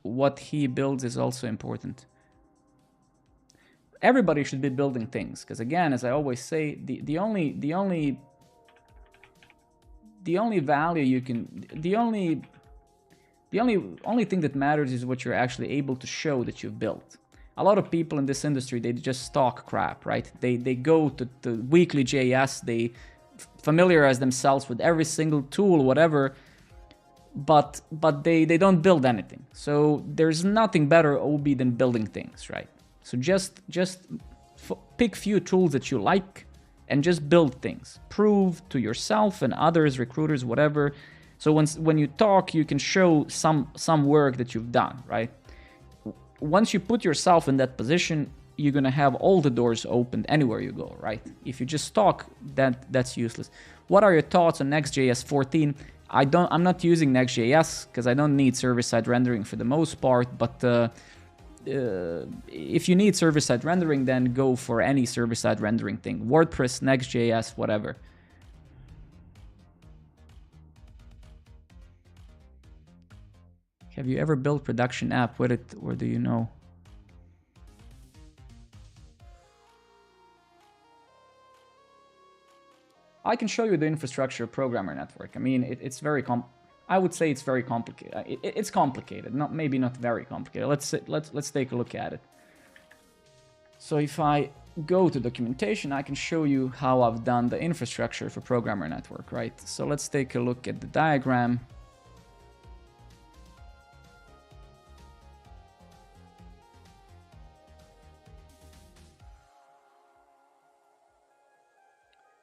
what he builds is also important? Everybody should be building things, because again, as I always say, the only value you can, the only thing that matters is what you're actually able to show that you've built. A lot of people in this industry, they just stock crap, right? They go to the weekly JS, they familiarize themselves with every single tool, whatever, but they don't build anything. So there's nothing better OB than building things, right? So just pick few tools that you like and just build things. Prove to yourself and others, recruiters, whatever. So when you talk, you can show some work that you've done, right? Once you put yourself in that position, you're gonna have all the doors opened anywhere you go, right? If you just talk, that's useless. What are your thoughts on Next.js 14? I'm not using Next.js because I don't need server-side rendering for the most part, but if you need server-side rendering, then go for any server-side rendering thing. WordPress, Next.js, whatever. Have you ever built production app with it, or do you know? I can show you the infrastructure programmer network. I mean, it's very I would say it's very complicated. It's complicated, maybe not very complicated. Let's take a look at it. So if I go to documentation, I can show you how I've done the infrastructure for programmer network, right? So let's take a look at the diagram.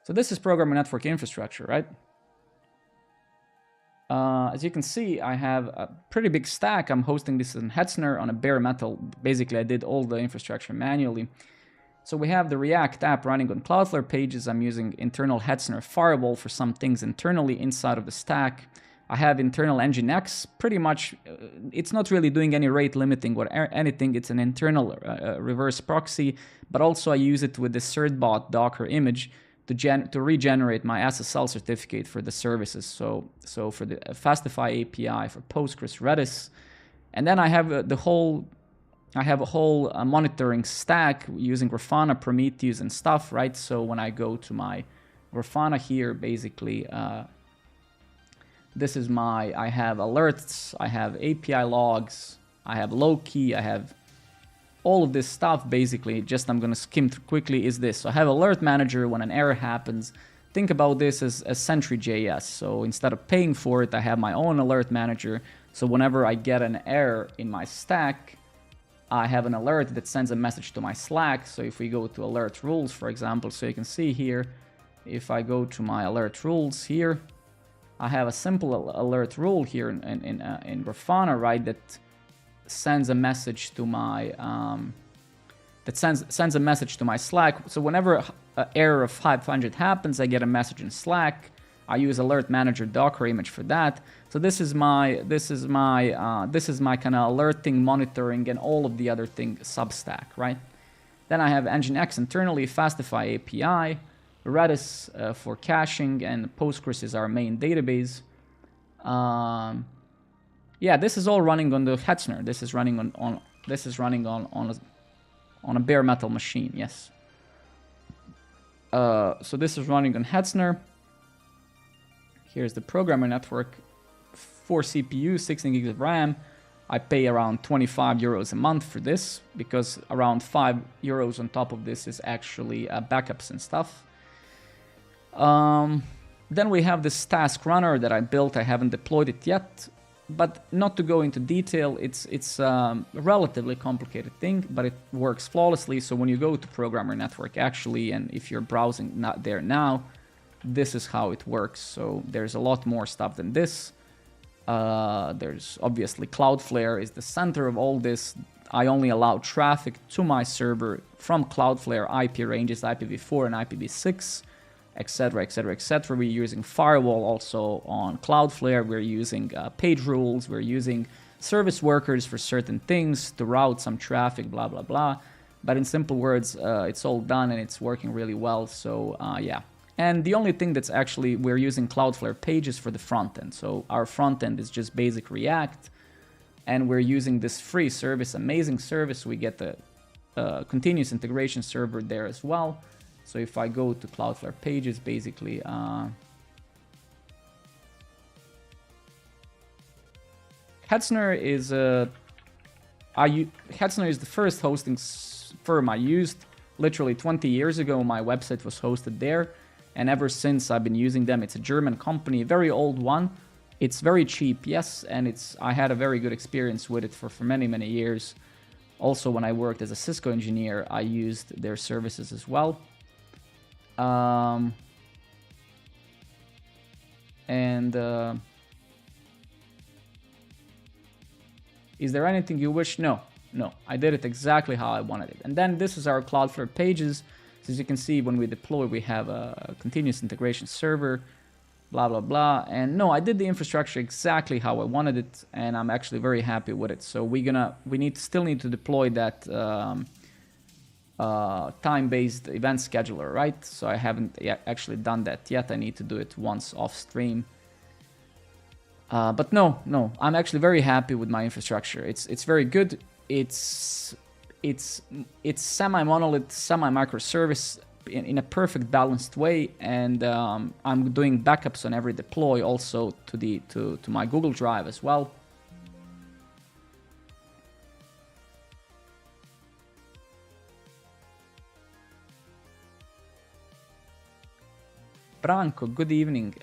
So this is programmer network infrastructure, right? As you can see, I have a pretty big stack. I'm hosting this in Hetzner on a bare metal. Basically, I did all the infrastructure manually. So we have the React app running on Cloudflare pages. I'm using internal Hetzner firewall for some things internally inside of the stack. I have internal Nginx. Pretty much, it's not really doing any rate limiting or anything. It's an internal reverse proxy, but also I use it with the certbot Docker image to regenerate my SSL certificate for the services. So for the Fastify API, for Postgres, Redis, and then I have a whole monitoring stack using Grafana, Prometheus, and stuff, right? So when I go to my Grafana here, basically, this is my, I have alerts, I have API logs, I have low-key, I have all of this stuff. Basically, just I'm going to skim through quickly is this. So I have alert manager when an error happens. Think about this as centric.js. So instead of paying for it, I have my own alert manager. So whenever I get an error in my stack, I have an alert that sends a message to my Slack. So if we go to alert rules, for example, so you can see here, if I go to my alert rules here, I have a simple alert rule here in Grafana, right, that sends a message to my sends a message to my Slack. So whenever an error of 500 happens, I get a message in Slack. I use alert manager Docker image for that. So this is my kind of alerting, monitoring, and all of the other things substack, right? Then I have Nginx internally, Fastify API, Redis for caching, and Postgres is our main database. Yeah, this is all running on the Hetzner. This is running on a bare metal machine. Yes. So this is running on Hetzner. Here's the programmer network. 4 CPUs, 16 gigs of RAM. I pay around 25 euros a month for this because around 5 euros on top of this is actually backups and stuff. Then we have this task runner that I built. I haven't deployed it yet, but not to go into detail, it's a relatively complicated thing, but it works flawlessly. So when you go to programmer network actually, and if you're browsing not there now, this is how it works. So there's a lot more stuff than this. There's obviously Cloudflare is the center of all this. I only allow traffic to my server from Cloudflare IP ranges, IPv4 and IPv6, etc., etc., etc. We're using firewall also on Cloudflare. We're using page rules. We're using service workers for certain things to route some traffic, blah, blah, blah. But in simple words, it's all done and it's working really well. So yeah. And the only thing that's actually, we're using Cloudflare pages for the front end. So our front end is just basic React. And we're using this free service, amazing service. We get the continuous integration server there as well. So if I go to Cloudflare pages, basically, Hetzner is Hetzner is the first hosting firm I used. Literally 20 years ago, my website was hosted there. And ever since I've been using them. It's a German company, very old one. It's very cheap, yes, and I had a very good experience with it for many, many years. Also, when I worked as a Cisco engineer, I used their services as well. Is there anything you wish? No, I did it exactly how I wanted it. And then this is our Cloudflare pages. So as you can see, when we deploy, we have a continuous integration server, blah, blah, blah. And no, I did the infrastructure exactly how I wanted it, and I'm actually very happy with it. So we still need to deploy that time-based event scheduler, right? So I haven't actually done that yet. I need to do it once off stream. But no, I'm actually very happy with my infrastructure. It's very good. It's semi-monolith, semi-microservice in a perfect balanced way, and I'm doing backups on every deploy also to my Google Drive as well. Branko, good evening.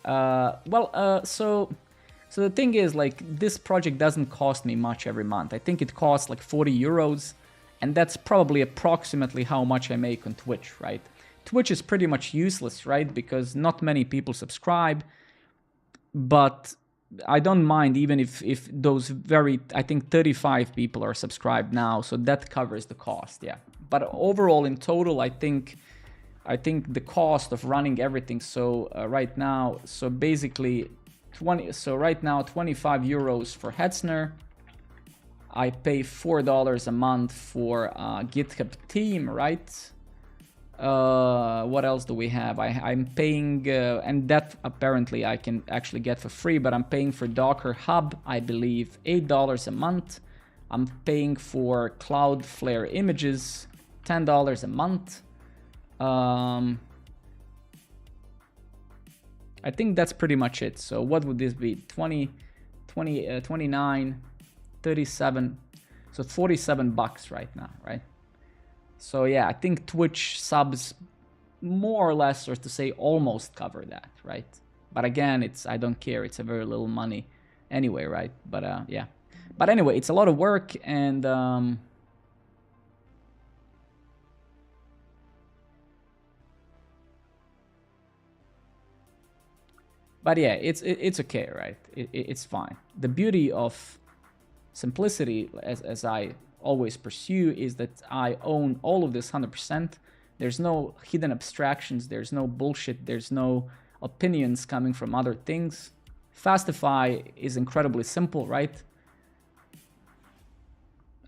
So the thing is, like, this project doesn't cost me much every month. I think it costs like 40 euros, and that's probably approximately how much I make on Twitch, right? Twitch is pretty much useless, right? Because not many people subscribe, but I don't mind even if those I think 35 people are subscribed now, so that covers the cost, yeah. But overall, in total, I think the cost of running everything, so right now, so basically, right now, 25 euros for Hetzner. I pay $4 a month for GitHub team, right? What else do we have? I'm paying, and that apparently I can actually get for free, but I'm paying for Docker Hub, I believe, $8 a month. I'm paying for Cloudflare images, $10 a month. I think that's pretty much it. So what would this be? 20, 29, 37. So $47 right now, right? So yeah, I think Twitch subs more or less, or to say almost cover that, right? But again, I don't care. It's a very little money anyway, right? But yeah. But anyway, it's a lot of work, and but yeah, it's okay, right? It's fine. The beauty of simplicity, as I always pursue, is that I own all of this 100%. There's no hidden abstractions. There's no bullshit. There's no opinions coming from other things. Fastify is incredibly simple, right?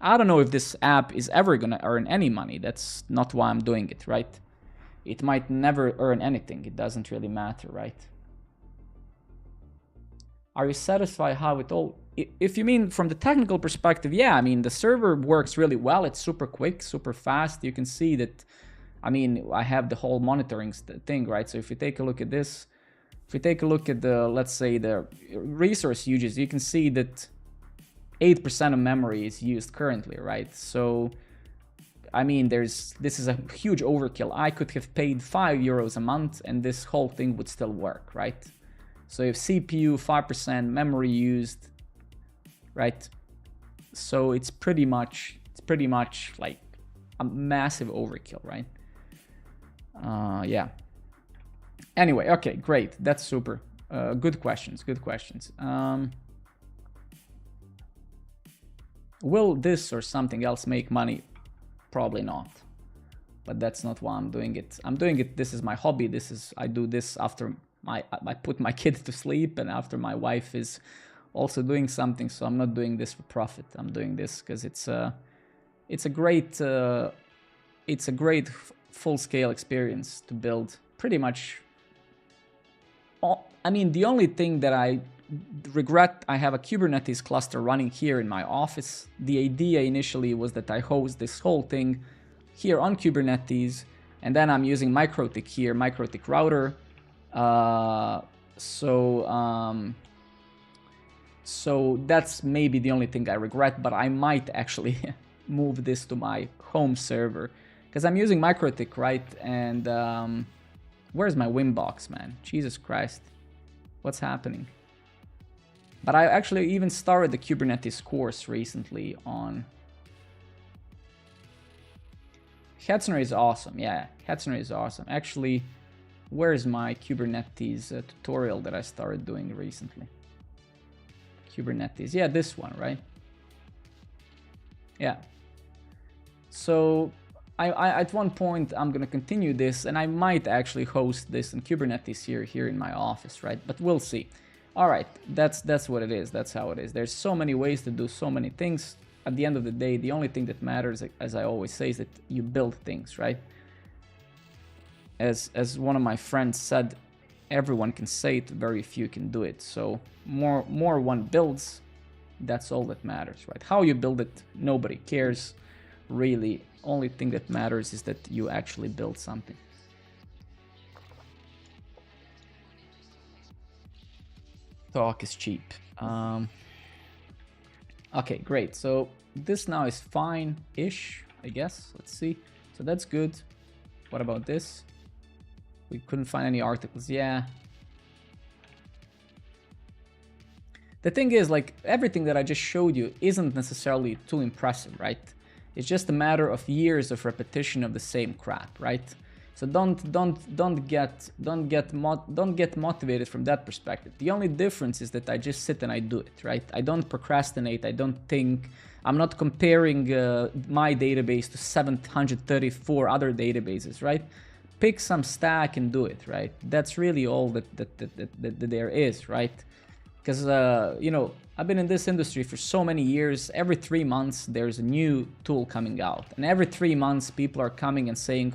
I don't know if this app is ever gonna earn any money. That's not why I'm doing it, right? It might never earn anything. It doesn't really matter, right? Are you satisfied how it all... If you mean from the technical perspective, yeah, I mean, the server works really well. It's super quick, super fast. You can see that, I mean, I have the whole monitoring thing, right? So if you take a look at this, if we take a look at the, let's say, the resource uses, you can see that 8% of memory is used currently, right? So, I mean, this is a huge overkill. I could have paid €5 a month and this whole thing would still work, right? So if CPU 5%, memory used, right? So it's pretty much like a massive overkill, right? Yeah. Anyway, okay, great. That's super. Good questions. Good questions. Will this or something else make money? Probably not. But that's not why I'm doing it. I'm doing it. This is my hobby. I do this after I put my kid to sleep and after my wife is also doing something. So I'm not doing this for profit. I'm doing this because it's a great full-scale experience to build pretty much. I mean, the only thing that I regret, I have a Kubernetes cluster running here in my office. The idea initially was that I host this whole thing here on Kubernetes, and then I'm using MikroTik here, MikroTik router. So that's maybe the only thing I regret, but I might actually move this to my home server because I'm using MikroTik, right? And where's my Wimbox, man? Jesus Christ, what's happening? But I actually even started the Kubernetes course recently on... Hetzner is awesome. Yeah, Hetzner is awesome. Actually, where's my Kubernetes tutorial that I started doing recently? Kubernetes. Yeah, this one, right? Yeah. So I at one point I'm gonna continue this, and I might actually host this in Kubernetes here in my office, right? But we'll see. All right, that's what it is. That's how it is. There's so many ways to do so many things. At the end of the day, the only thing that matters, as I always say, is that you build things, right? As one of my friends said, everyone can say it, very few can do it. So more one builds, that's all that matters, right? How you build it, nobody cares, really. Only thing that matters is that you actually build something. Talk is cheap. Okay, great. So this now is fine-ish, I guess. Let's see. So that's good. What about this? We couldn't find any articles. Yeah. The thing is, like, everything that I just showed you isn't necessarily too impressive, right? It's just a matter of years of repetition of the same crap, right? So don't get motivated from that perspective. The only difference is that I just sit and I do it, right? I don't procrastinate. I don't think. I'm not comparing my database to 734 other databases, right? Pick some stack and do it, right? That's really all that there is, right? Because you know, I've been in this industry for so many years. Every 3 months there's a new tool coming out, and every 3 months people are coming and saying,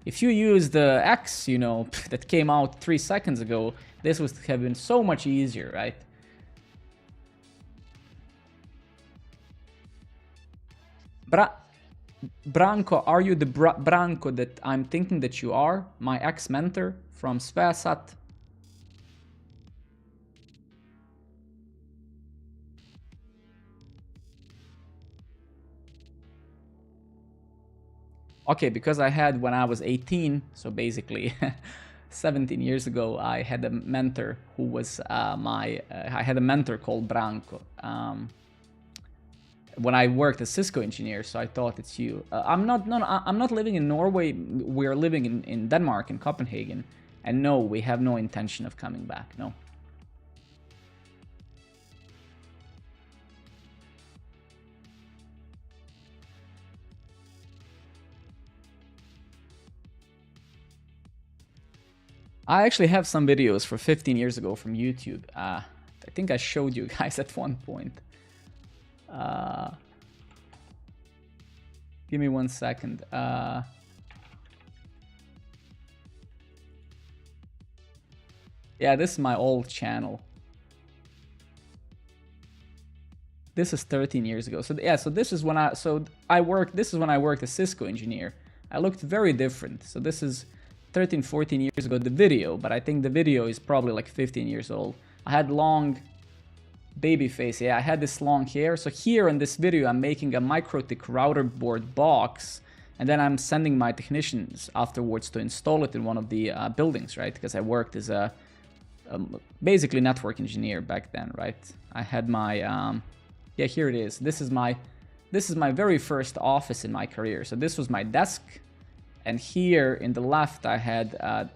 if you use the X, you know, that came out 3 seconds ago, this would have been so much easier, right? Branko, are you the Branko that I'm thinking that you are? My ex-mentor from Svesat? Okay, because I had when I was 18, so basically 17 years ago, I had a mentor who was I had a mentor called Branko. When I worked as Cisco engineer, so I thought it's you. I'm not, no, I'm not living in Norway. We're living in Denmark, in Copenhagen. And no, we have no intention of coming back, no. I actually have some videos for 15 years ago from YouTube. I think I showed you guys at one point. Give me 1 second. Yeah, this is my old channel. This is 13 years ago. So yeah, so this is when this is when I worked as Cisco engineer. I looked very different. So this is 13, 14 years ago, the video, but I think the video is probably like 15 years old. I had long baby face. Yeah, I had this long hair. So here in this video, I'm making a MikroTik router board box, and then I'm sending my technicians afterwards to install it in one of the buildings, right? Because I worked as a basically network engineer back then, right? I had my yeah, here it is. This is my very first office in my career. So this was my desk, and here in the left I had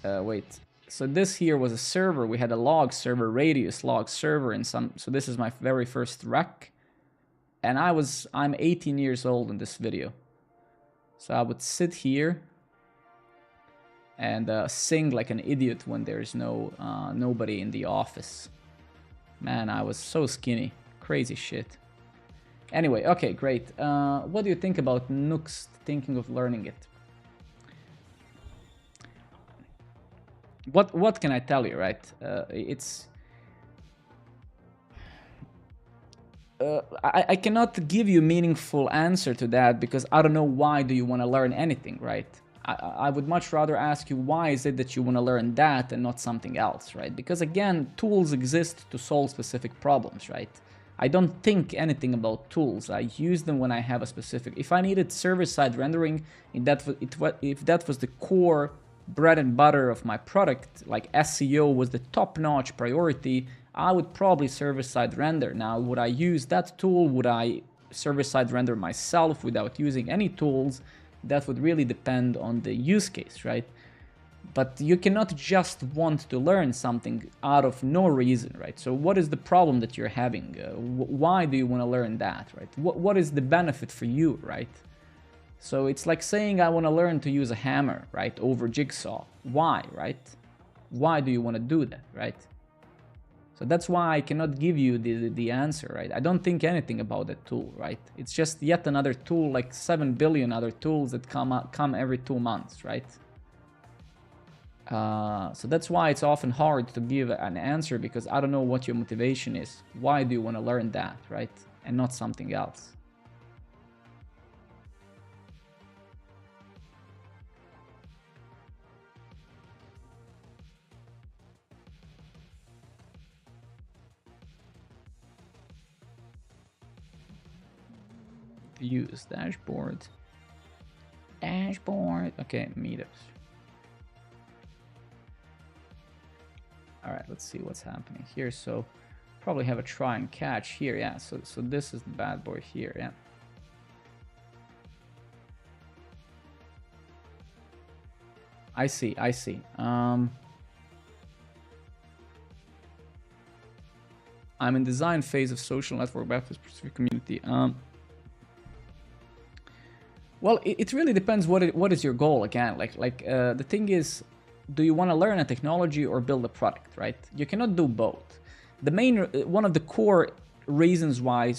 wait. So this here was a server. We had a log server, radius log server, and some. So this is my very first rec, and I'm 18 years old in this video. So I would sit here and sing like an idiot when there's nobody in the office. Man, I was so skinny. Crazy shit. Anyway, okay, great. What do you think about Nuxt? Thinking of learning it? What can I tell you, right? I cannot give you a meaningful answer to that because I don't know why do you want to learn anything, right? I would much rather ask you why is it that you want to learn that and not something else, right? Because again, tools exist to solve specific problems, right? I don't think anything about tools. I use them when I have a specific... If I needed server-side rendering, if that was the core bread and butter of my product, like SEO was the top-notch priority, I would probably server-side render. Now, would I use that tool? Would I server-side render myself without using any tools? That would really depend on the use case, right? But you cannot just want to learn something out of no reason, right? So what is the problem that you're having? Why do you want to learn that, right? What is the benefit for you, right? So it's like saying I want to learn to use a hammer, right, over jigsaw. Why, right? Why do you want to do that, right? So that's why I cannot give you the answer, right? I don't think anything about that tool, right? It's just yet another tool, like 7 billion other tools that come every 2 months, right? So that's why it's often hard to give an answer because I don't know what your motivation is. Why do you want to learn that, right? And not something else. Views, dashboard. Okay, meetups. All right, let's see what's happening here. So probably have a try and catch here. Yeah, so this is the bad boy here. Yeah. I see. I'm in design phase of social network back to specific community. Well, it really depends what is your goal again. The thing is, do you want to learn a technology or build a product, right? You cannot do both. The main one of the core reasons why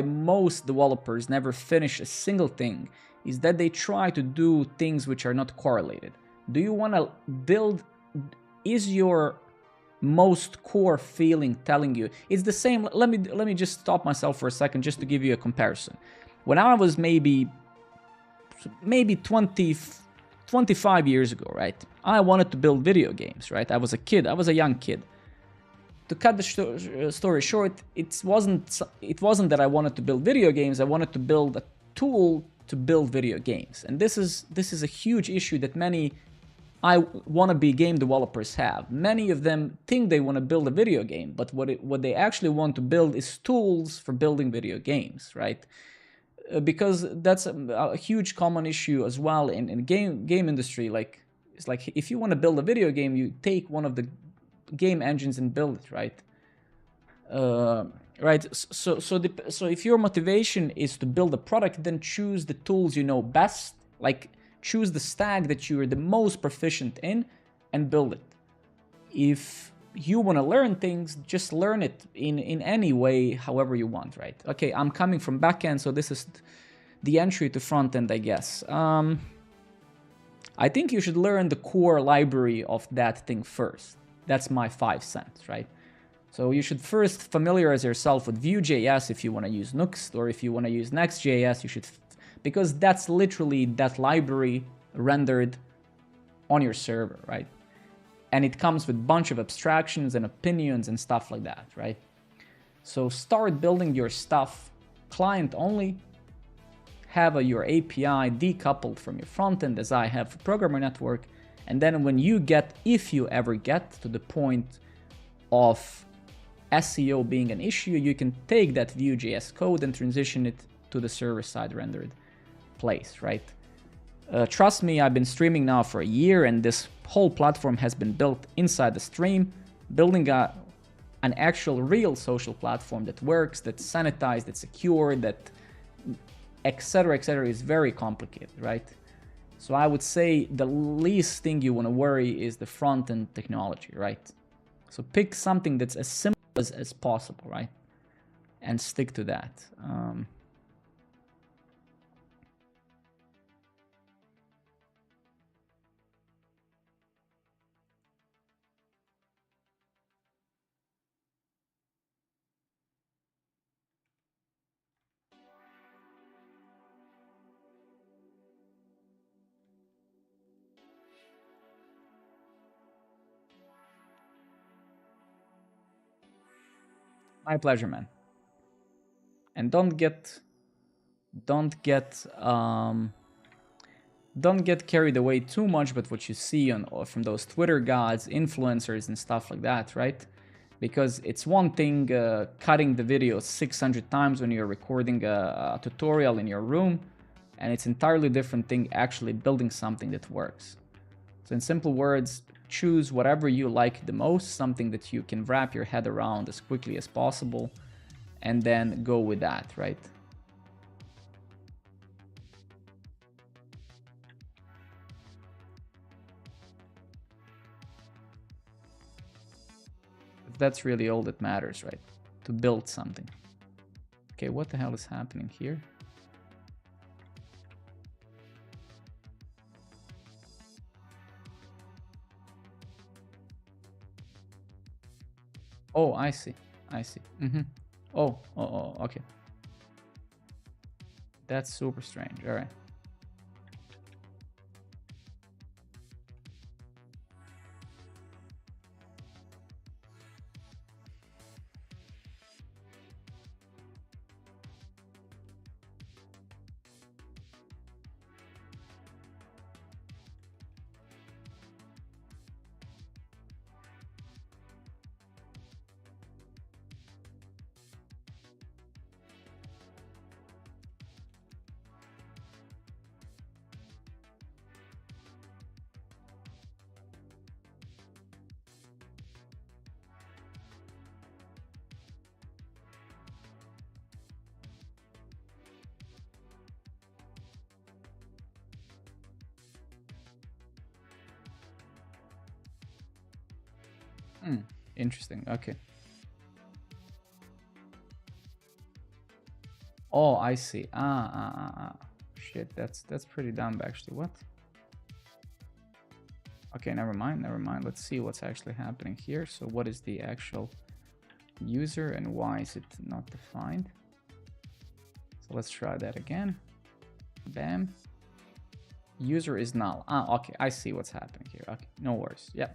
most developers never finish a single thing is that they try to do things which are not correlated. Do you want to build? Is your most core feeling telling you it's the same? Let me just stop myself for a second just to give you a comparison. When I was maybe 25 years ago, right? I wanted to build video games, right? I was a kid. I was a young kid. To cut the story short, it wasn't that I wanted to build video games. I wanted to build tool to build video games. And this is a huge issue that many wannabe game developers have. Many of them think they want to build a video game, but what they actually want to build is tools for building video games, right? Because that's a huge common issue as well in game industry. Like, it's like if you want to build a video game, you take one of the game engines and build it, right? Right. So if your motivation is to build a product, then choose the tools you know best. Like, choose the stack that you are the most proficient in and build it. If you want to learn things, just learn it in any way, however you want, right? Okay, I'm coming from backend, so this is the entry to front end, I guess. I think you should learn the core library of that thing first. That's my 5 cents, right? So you should first familiarize yourself with Vue.js if you want to use Nuxt, or if you want to use Next.js, you should, because that's literally that library rendered on your server, right? And it comes with a bunch of abstractions and opinions and stuff like that, right? So start building your stuff client only, have your API decoupled from your front end, as I have for Programmer Network, and then when you get, if you ever get to the point of SEO being an issue, you can take that Vue.js code and transition it to the server-side rendered place, right? Trust me, I've been streaming now for a year, and this whole platform has been built inside the stream. Building an actual real social platform that works, that's sanitized, that's secure, that etc is very complicated, right? So I would say the least thing you want to worry is the front-end technology, right? So pick something that's as simple as possible, right? And stick to that. My pleasure, man. And don't get carried away too much with what you see from those Twitter gods, influencers, and stuff like that, right? Because it's one thing cutting the video 600 times when you're recording a tutorial in your room, and it's entirely different thing actually building something that works. So in simple words, choose whatever you like the most, something that you can wrap your head around as quickly as possible, and then go with that, right? That's really all that matters, right? To build something. Okay, what the hell is happening here? Oh, I see. I see. Oh, okay. That's super strange. All right. Interesting. Okay. Oh, I see. Shit, that's pretty dumb actually. What? Okay, never mind. Let's see what's actually happening here. So what is the actual user and why is it not defined? So let's try that again. Bam. User is null. Okay, I see what's happening here. Okay, no worries. Yeah.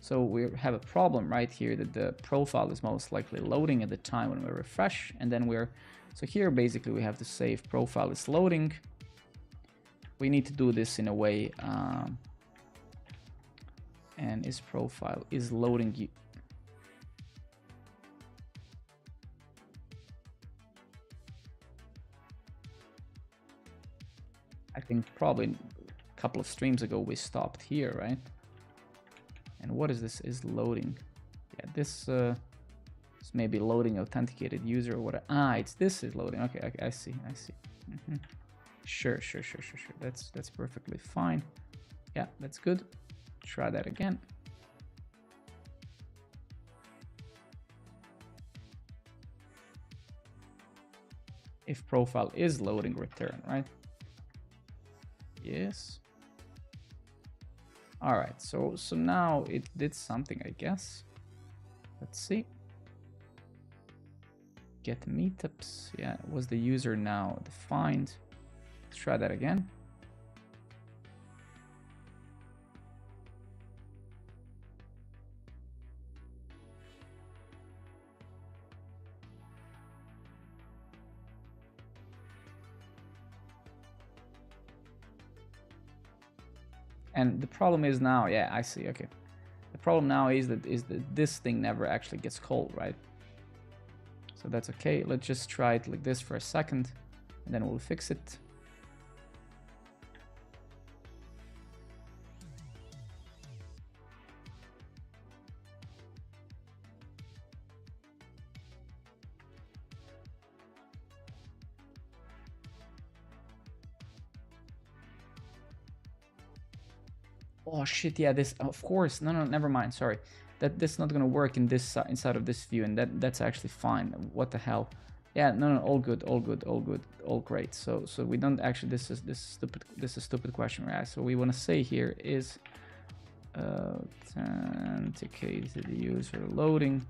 So we have a problem right here that the profile is most likely loading at the time when we refresh, and then we're So here basically we have to say if profile is loading. We need to do this in a way, and is profile is loading. I think probably a couple of streams ago we stopped here, right? And what is this? Is loading? Yeah, this is maybe loading authenticated user or what? Ah, it's this is loading. Okay, I see. Sure. That's perfectly fine. Yeah, that's good. Try that again. If profile is loading, return, right? Yes. All right, so now it did something, I guess. Let's see. Get meetups. Yeah, was the user now defined? Let's try that again. And the problem is now, yeah, I see. Okay, the problem now is that this thing never actually gets called, right? So that's okay. Let's just try it like this for a second, and then we'll fix it. Oh shit, yeah, this, of course, no, never mind, sorry. This is not gonna work in this inside of this view, and that's actually fine. What the hell? Yeah, no, all good, all great. So we don't actually, this is a stupid question, right? So we want to say here is authenticated user loading.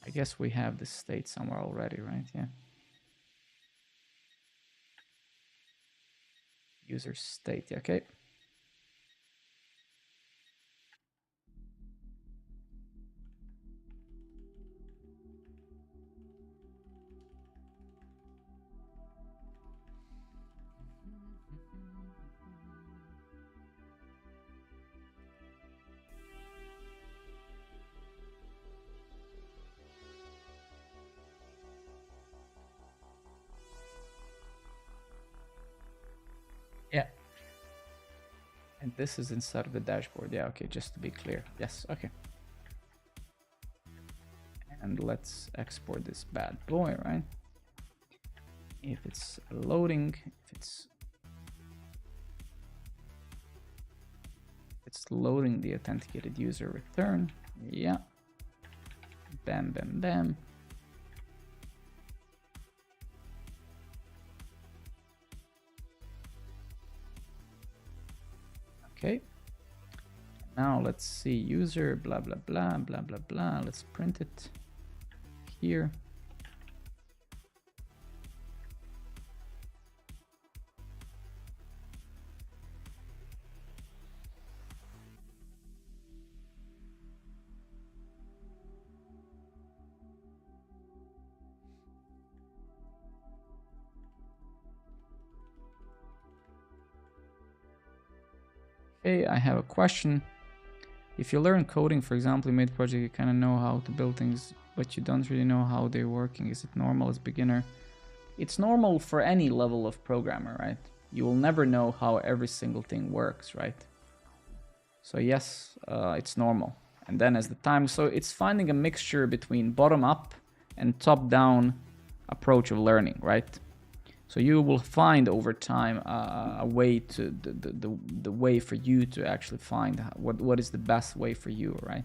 I guess we have this state somewhere already, right? Yeah. User state, okay. Yeah. And this is inside of the dashboard. Yeah, okay, just to be clear. Yes, okay. And let's export this bad boy, right? If it's loading, if it's loading the authenticated user, return. Yeah. Bam. Okay. Now let's see user, blah. Let's print it here. Okay, I have a question. If you learn coding, for example, you made a project, you kind of know how to build things, but you don't really know how they're working. Is it normal as beginner? It's normal for any level of programmer, right? You will never know how every single thing works, right? So yes, it's normal. And then as the time, so it's finding a mixture between bottom up and top down approach of learning, right? So you will find over time a way to the way for you to actually find what is the best way for you, right?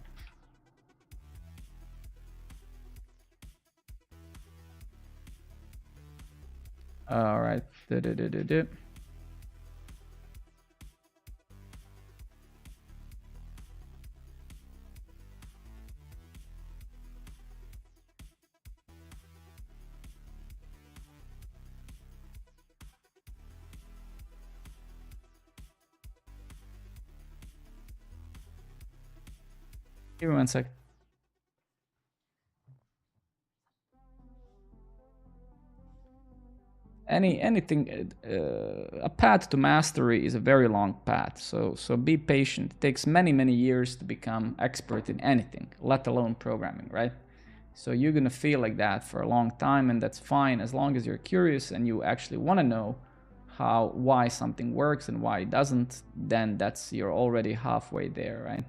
All right. Give me 1 sec. Anything, a path to mastery is a very long path. So be patient. It takes many years to become expert in anything, let alone programming, right? So you're gonna feel like that for a long time, and that's fine as long as you're curious and you actually want to know why something works and why it doesn't. Then you're already halfway there, right?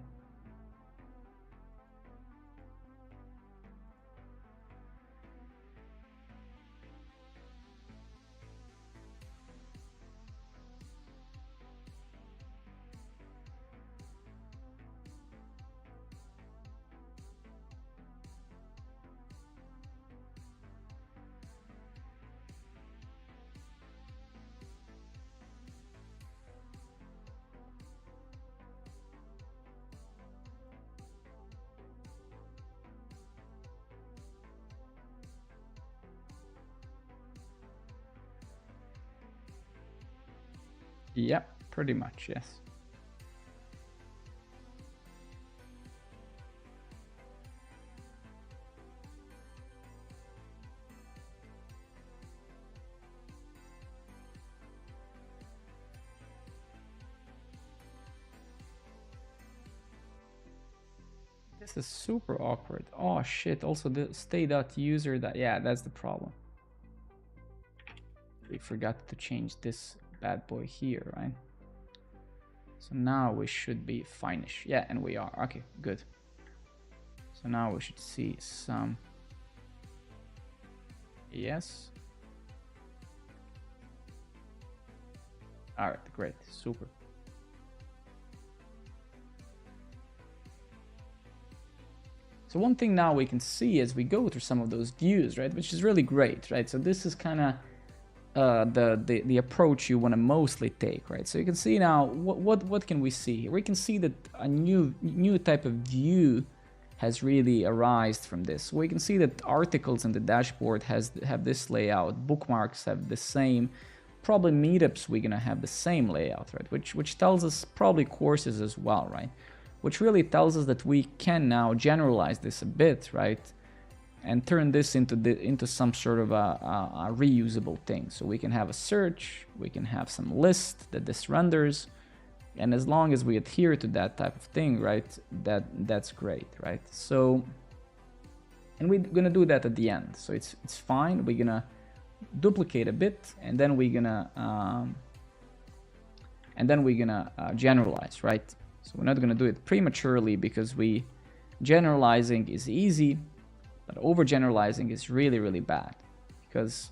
Yeah, pretty much, yes. This is super awkward. Oh shit, also the stay.user, yeah, that's the problem. We forgot to change this bad boy here, right? So now we should be fine-ish. Yeah, and we are. Okay, good. So now we should see some. Yes. All right, great, super. So one thing now we can see as we go through some of those views, right, which is really great, right? So this is kind of the approach you want to mostly take, right? So you can see now what can we see here? We can see that a new type of view has really arisen from this. We can see that articles in the dashboard have this layout, bookmarks have the same, probably meetups we're gonna have the same layout, right? Which tells us probably courses as well, right? Which really tells us that we can now generalize this a bit, right? And turn this into some sort of a reusable thing. So we can have a search, we can have some list that this renders, and as long as we adhere to that type of thing, right, that's great, right? So, and we're gonna do that at the end, so it's fine. We're gonna duplicate a bit, and then we're gonna generalize, right? So we're not gonna do it prematurely because generalizing is easy, but overgeneralizing is really bad, because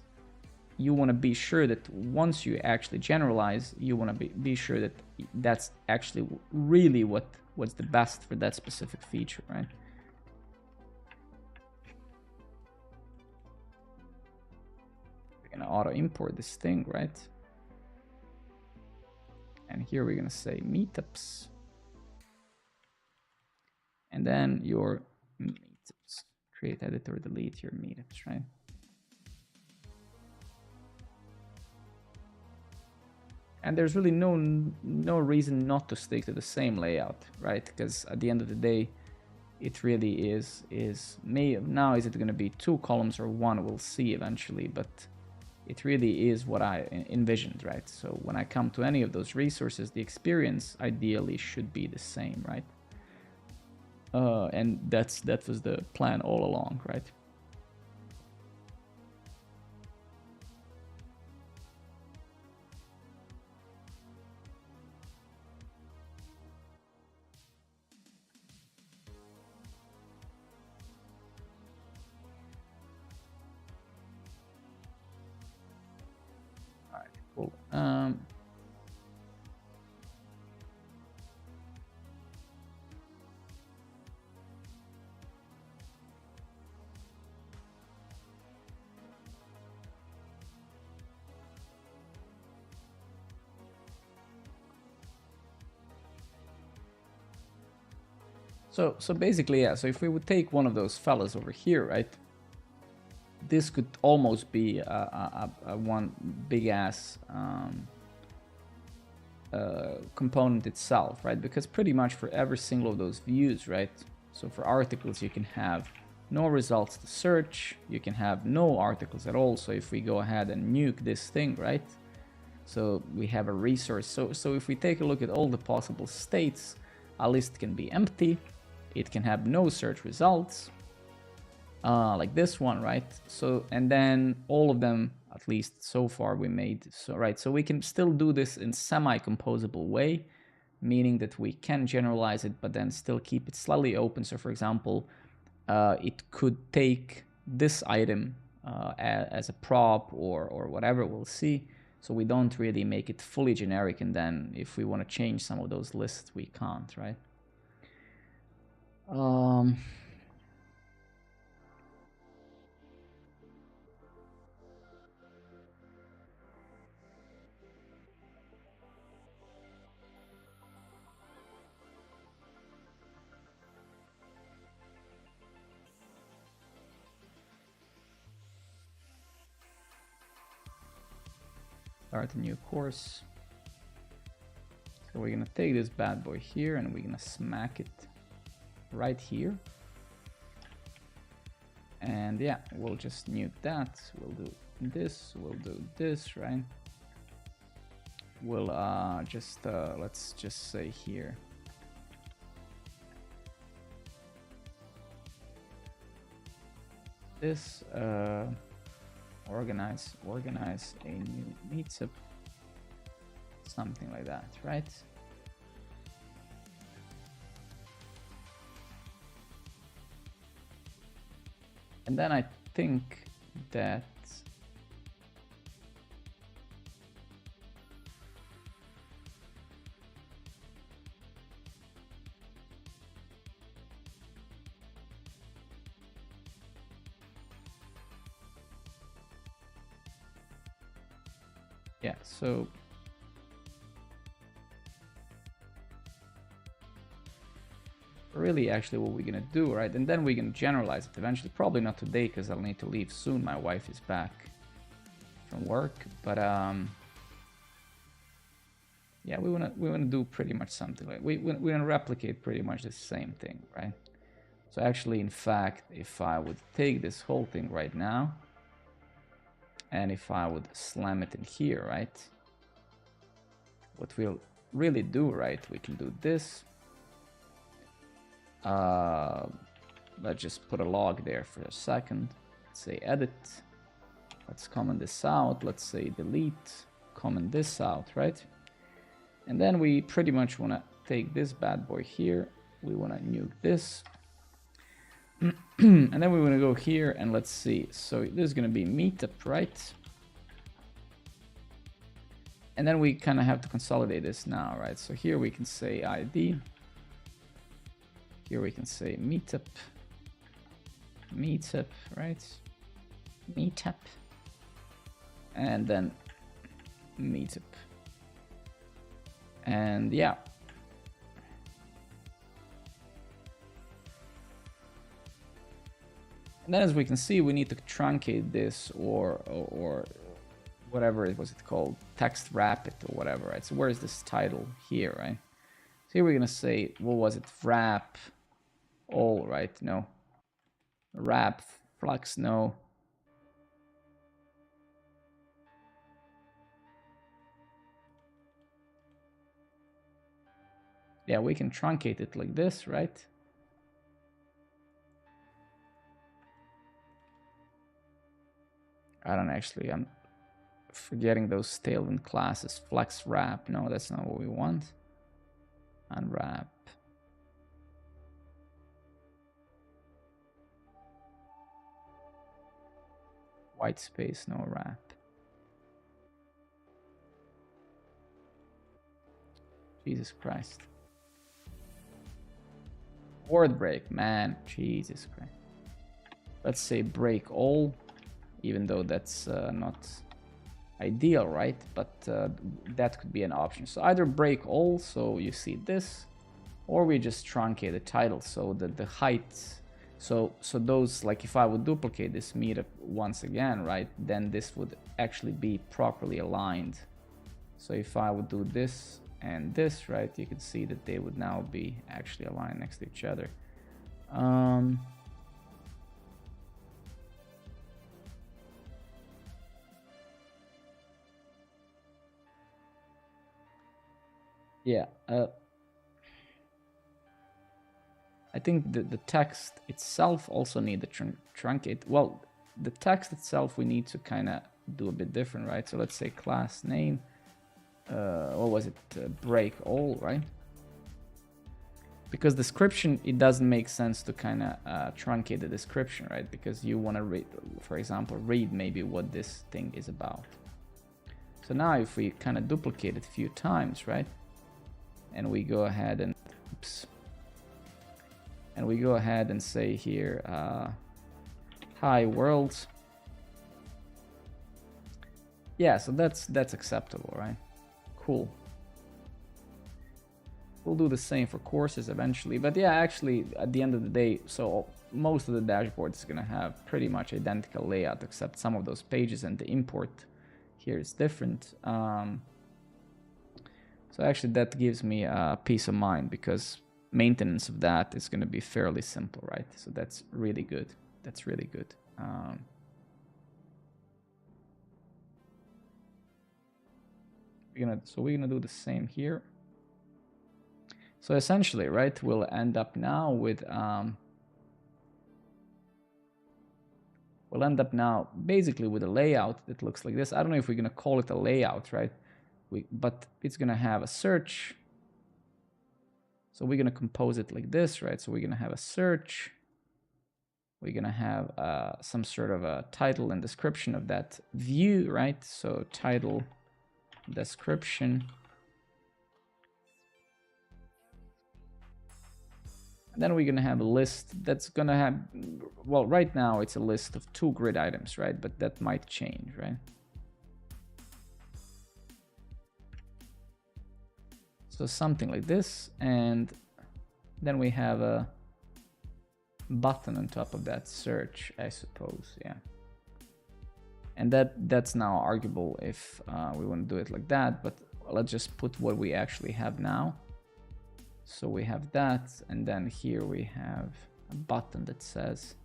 you want to be sure that once you actually generalize, you want to be sure that that's actually really what's the best for that specific feature, right? We're gonna auto import this thing, right? And here we're gonna say meetups, and then your meetups, create, edit, or delete your meetups, right? And there's really no reason not to stick to the same layout, right? Because at the end of the day, it really is now is it going to be 2 columns or 1? We'll see eventually, but it really is what I envisioned, right? So when I come to any of those resources, the experience ideally should be the same, right? And that was the plan all along, right? All right, cool. So basically, yeah, so if we would take one of those fellas over here, right, this could almost be a one big ass component itself, right? Because pretty much for every single of those views, right, So for articles, you can have no results to search. You can have no articles at all. So if we go ahead and nuke this thing, right? So we have a resource. So if we take a look at all the possible states, a list can be empty. It can have no search results, like this one, right? So, and then all of them, at least so far, we made. So, right, so we can still do this in semi-composable way, meaning that we can generalize it, but then still keep it slightly open. So for example, it could take this item as a prop or whatever, we'll see. So we don't really make it fully generic, and then if we want to change some of those lists, we can't, right? Start a new course. So we're gonna take this bad boy here and we're gonna smack it right here. And yeah, we'll just nuke that. We'll do this, right? We'll let's just say here. This organize a new meetup, something like that, right? And then I think that yeah, so really actually what we're gonna do, right? And then we're gonna generalize it eventually, probably not today because I'll need to leave soon. My wife is back from work, but yeah, we wanna do pretty much something like we wanna replicate pretty much the same thing, right? So actually, in fact, if I would take this whole thing right now, and if I would slam it in here, right? What we'll really do, right? We can do this. Let's just put a log there for a second. Let's say edit. Let's comment this out. Let's say delete. Comment this out, right? And then we pretty much want to take this bad boy here. We want to nuke this. And then we want to go here and let's see. So this is going to be meetup, right? And then we kind of have to consolidate this now, right? So here we can say ID. Here we can say meetup, right? Meetup. And then meetup. And yeah. And then as we can see, we need to truncate this or whatever it was called, text wrap it or whatever, right? So where is this title here, right? So here we're gonna say, what was it? Wrap all, right? No. Wrap flux, no. Yeah, we can truncate it like this, right? I don't actually, I'm forgetting those Tailwind classes. Flex wrap, no, that's not what we want. Unwrap. White space, no wrap. Jesus Christ. Word break, man. Jesus Christ. Let's say break all, even though that's not ideal, right? But that could be an option. So either break all, so you see this, or we just truncate the title so that the height, so those, like if I would duplicate this meetup once again, right, then this would actually be properly aligned. So if I would do this and this, right, you can see that they would now be actually aligned next to each other. Yeah, I think the text itself also need to truncate. Well, the text itself we need to kind of do a bit different, right? So let's say class name, what was it? Break all, right? Because description, it doesn't make sense to kind of truncate the description, right? Because you want to read, for example, read maybe what this thing is about. So now if we kind of duplicate it a few times, right? And we go ahead and, oops. And we go ahead and say here, hi world. Yeah, so that's acceptable, right? Cool. We'll do the same for courses eventually, but yeah, actually at the end of the day, so most of the dashboard is gonna have pretty much identical layout, except some of those pages and the import here is different. So actually that gives me a peace of mind because maintenance of that is going to be fairly simple, right? So that's really good. That's really good. We're gonna do the same here. So essentially, right, we'll end up now with basically with a layout that looks like this. I don't know if we're gonna call it a layout, right? But it's gonna have a search. So we're gonna compose it like this, right? So we're gonna have a search. We're gonna have some sort of a title and description of that view, right? So title, description. And then we're gonna have a list that's gonna have, well, right now it's a list of 2 grid items, right? But that might change, right? So something like this, and then we have a button on top of that search, I suppose, yeah. And that's now arguable if we want to do it like that, but let's just put what we actually have now. So we have that, and then here we have a button that says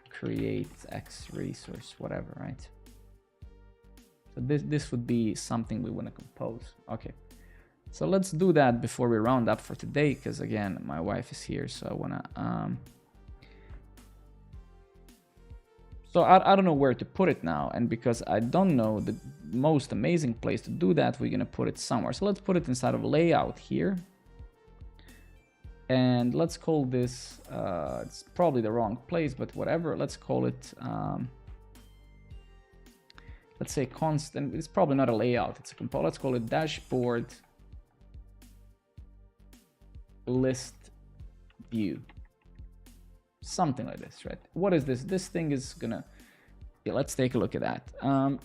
create X resource, whatever, right? So this would be something we want to compose. Okay. So let's do that before we round up for today, because again, my wife is here, so I wanna so I don't know where to put it now, and because I don't know the most amazing place to do that, we're gonna put it somewhere. So let's put it inside of layout here. And let's call this, it's probably the wrong place, but whatever, let's call it, let's say constant, it's probably not a layout, it's a component, let's call it dashboard list view. Something like this, right? What is this? This thing is gonna, yeah, let's take a look at that. And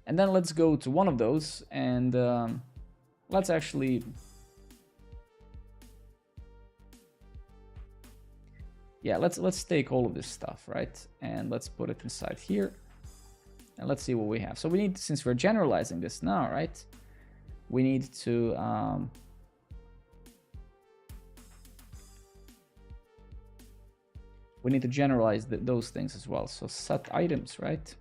then let's go to one of those and let's actually, yeah, let's take all of this stuff, right? And let's put it inside here. And let's see what we have. So we need, since we're generalizing this now, right? We need to generalize those things as well. So set items, right?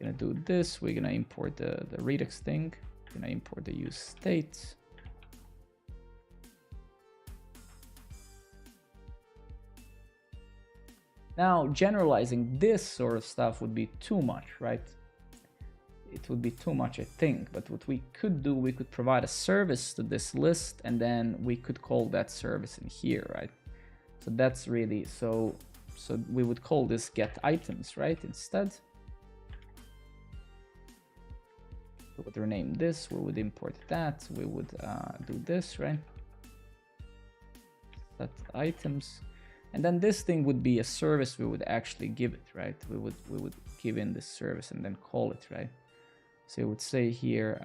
We're gonna do this. We're gonna import the Redux thing. We're gonna import the use state. Now, generalizing this sort of stuff would be too much, right? It would be too much, I think. But what we could do, we could provide a service to this list, and then we could call that service in here, right? So that's really, so we would call this get items, right? Instead, we would rename this, we would import that, we would do this, right? Set items. And then this thing would be a service we would actually give it, right? We would give in this service and then call it, right? So it would say here,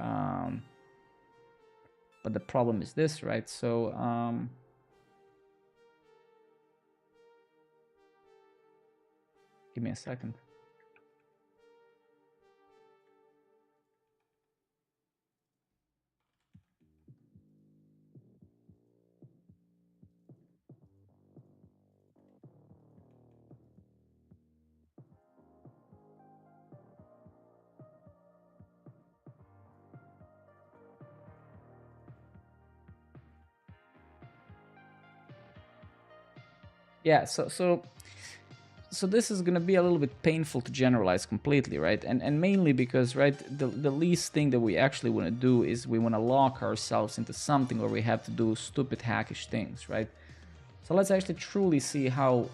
but the problem is this, right? So give me a second. Yeah, so this is going to be a little bit painful to generalize completely, right? And mainly because, right, the least thing that we actually want to do is we want to lock ourselves into something where we have to do stupid hackish things, right? So let's actually truly see how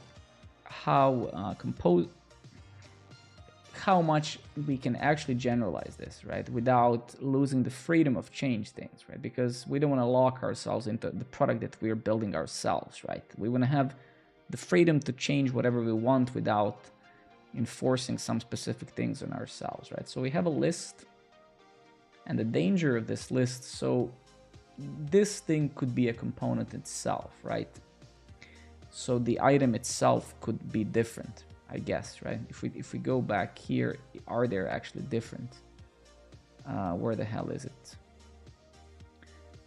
much we can actually generalize this, right, without losing the freedom of change things, right? Because we don't want to lock ourselves into the product that we're building ourselves, right? We want to have the freedom to change whatever we want without enforcing some specific things on ourselves, right? So we have a list, and the danger of this list, so this thing could be a component itself, right? So the item itself could be different, I guess, right? If we go back here, are there actually different? Where the hell is it?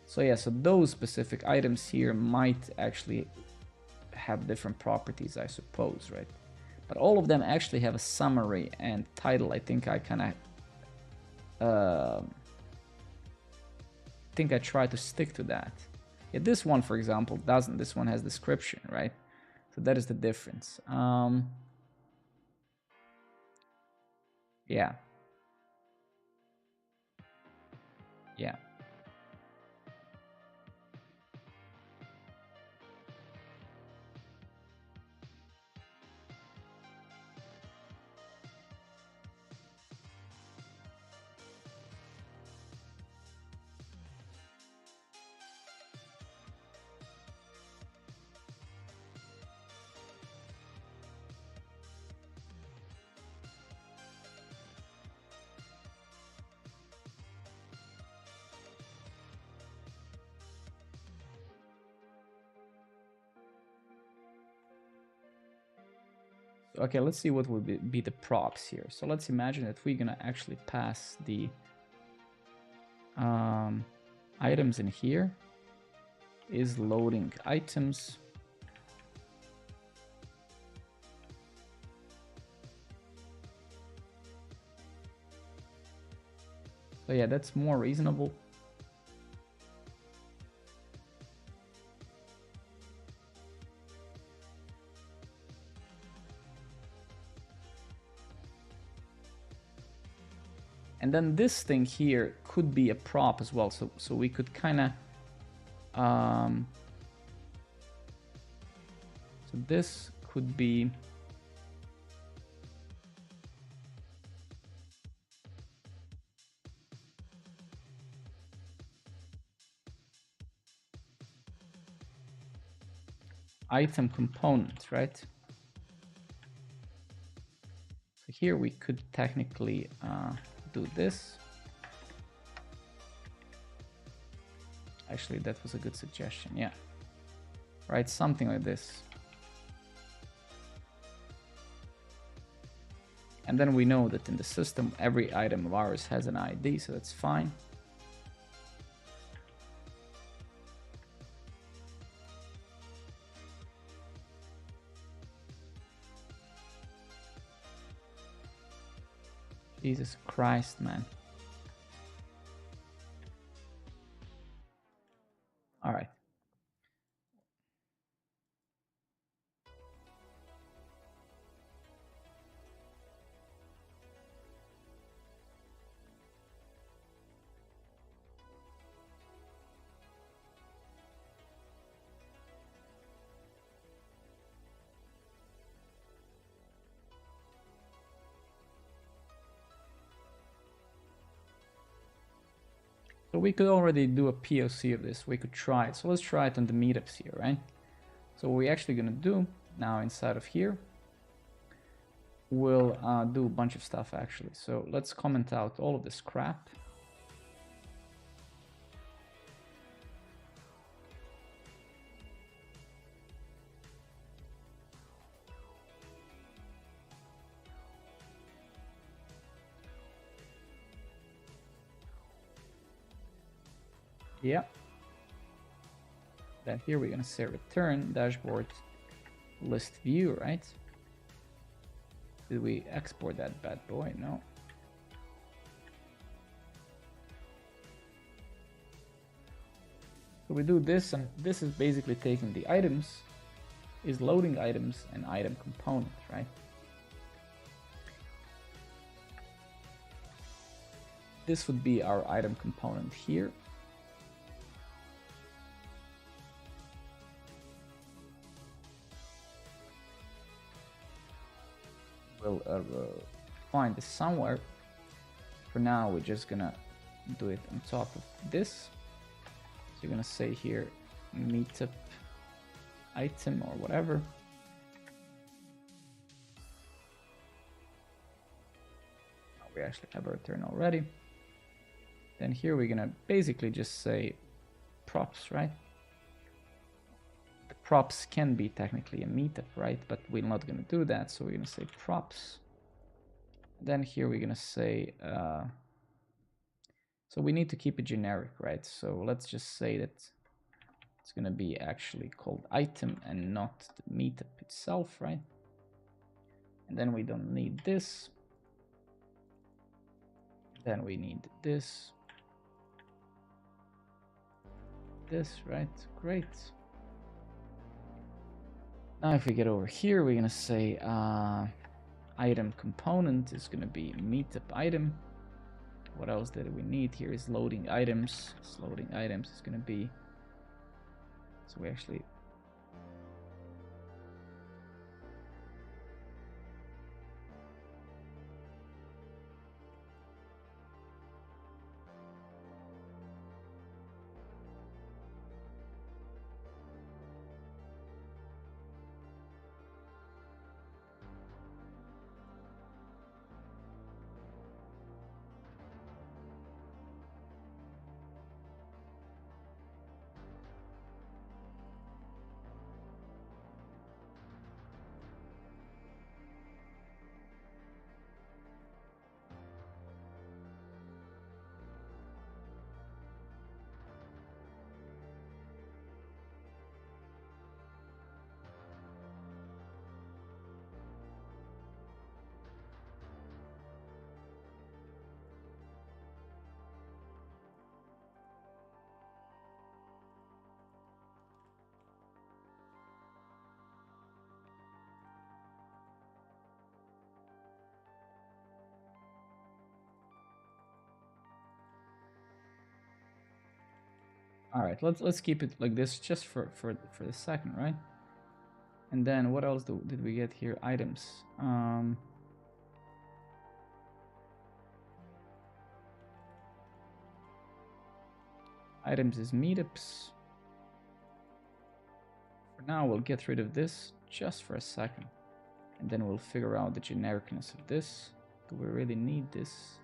So yeah, so those specific items here might actually have different properties, I suppose, right? But all of them actually have a summary and title. I think I kind of think I try to stick to that. Yeah, this one, for example, doesn't. This one has description, right? So that is the difference. Yeah. Yeah. Okay, let's see what would be the props here. So let's imagine that we're gonna actually pass the items in here. Is loading items. So yeah, that's more reasonable. And then this thing here could be a prop as well. So we could kind of so this could be item component, right? So here we could technically do this. Actually, that was a good suggestion. Yeah, right, something like this. And then we know that in the system, every item of ours has an ID, so that's fine. Jesus Christ, man. All right. So we could already do a POC of this. We could try it. So let's try it on the meetups here, right? So what we're actually going to do now inside of here, we'll do a bunch of stuff actually. So let's comment out all of this crap. Yeah. Then here we're going to say return dashboard list view, right? Did we export that bad boy? No. So we do this, and this is basically taking the items is loading items and item component, right? This would be our item component here. We'll find this somewhere. For now, we're just gonna do it on top of this. So you're gonna say here meetup item or whatever. We actually have a return already. Then here we're gonna basically just say props, right? The props can be technically a meetup, right? But we're not gonna do that, so we're gonna say props. Then here we're gonna say, so we need to keep it generic, right? So let's just say that it's gonna be actually called item and not the meetup itself, right? And then we don't need this. Then we need this. This, right? Great. Now if we get over here, we're gonna say item component is gonna be meetup item. What else did we need? Here is loading items. Loading items is gonna be, so we actually all right, let's keep it like this just for the second, right? And then what else did we get here? Items. Items is meetups. For now, we'll get rid of this just for a second, and then we'll figure out the genericness of this. Do we really need this?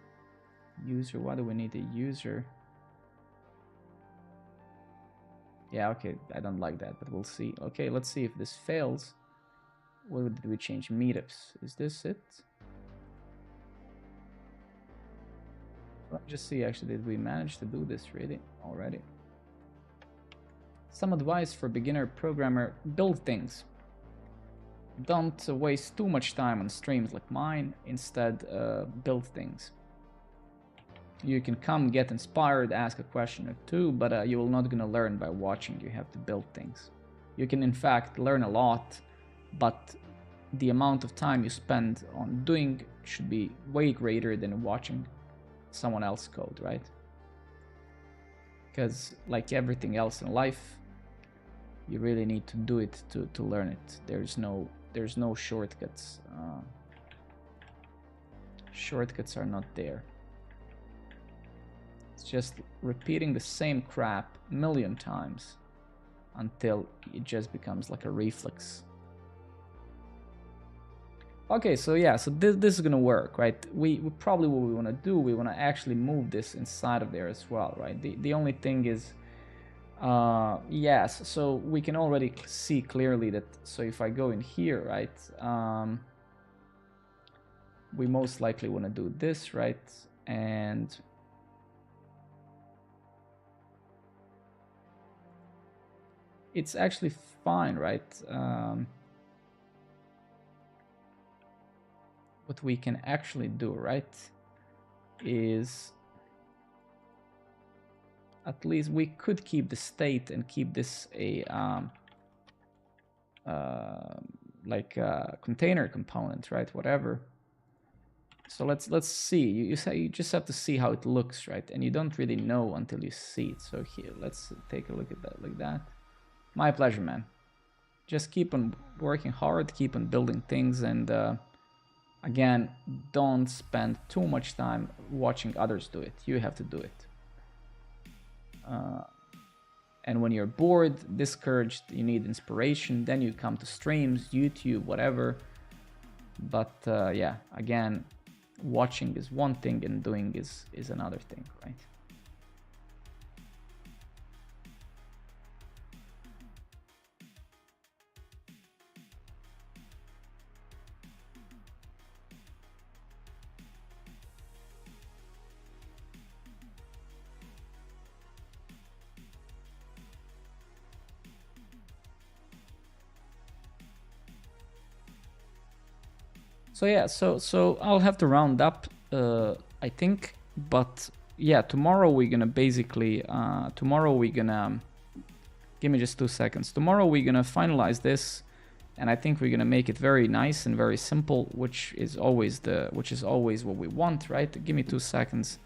User, why do we need a user? Yeah, okay, I don't like that, but we'll see. Okay, let's see if this fails. What did we change? Meetups. Is this it? Let's just see, actually, did we manage to do this really already? Some advice for beginner programmer: build things. Don't waste too much time on streams like mine. Instead, build things. You can come, get inspired, ask a question or two, but you will not gonna learn by watching. You have to build things. You can in fact learn a lot, but the amount of time you spend on doing should be way greater than watching someone else code, right? Because like everything else in life, you really need to do it to learn it. There's no shortcuts. Shortcuts are not there. It's just repeating the same crap a million times until it just becomes like a reflex. Okay, so yeah, so this is gonna work, right? We probably, what we want to do, we want to actually move this inside of there as well, right? The only thing is, yes, so we can already see clearly that, so if I go in here, right, we most likely want to do this, right? And it's actually fine, right? What we can actually do, right, is at least we could keep the state and keep this a like a container component, right? Whatever. So let's see. You just have to see how it looks, right? And you don't really know until you see it. So here, let's take a look at that like that. My pleasure, man. Just keep on working hard, keep on building things, and again, don't spend too much time watching others do it. You have to do it. And when you're bored, discouraged, you need inspiration, then you come to streams, YouTube, whatever. But yeah, again, watching is one thing and doing is another thing, right? So yeah, so I'll have to round up, I think. But yeah, tomorrow we're gonna basically, give me just 2 seconds. Tomorrow we're gonna finalize this, and I think we're gonna make it very nice and very simple, which is always what we want, right? Give me 2 seconds.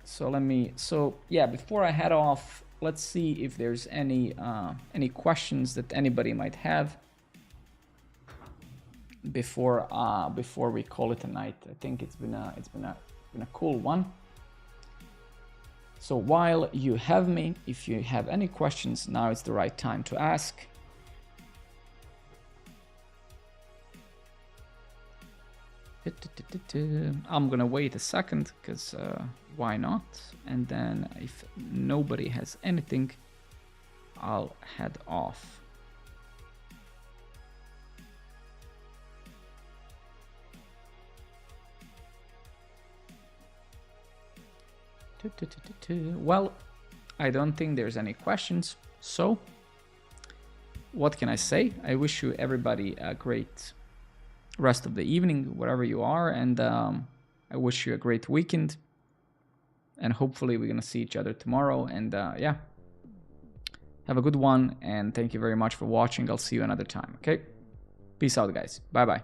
So yeah, before I head off, let's see if there's any questions that anybody might have before we call it a night. I think it's been a cool one. So while you have me, if you have any questions, now is the right time to ask. I'm gonna wait a second, because why not? And then if nobody has anything, I'll head off. Well, I don't think there's any questions, so what can I say? I wish you everybody a great rest of the evening, wherever you are, and I wish you a great weekend, and hopefully we're gonna see each other tomorrow. And yeah, have a good one, and thank you very much for watching. I'll see you another time. Okay, peace out, guys. Bye bye.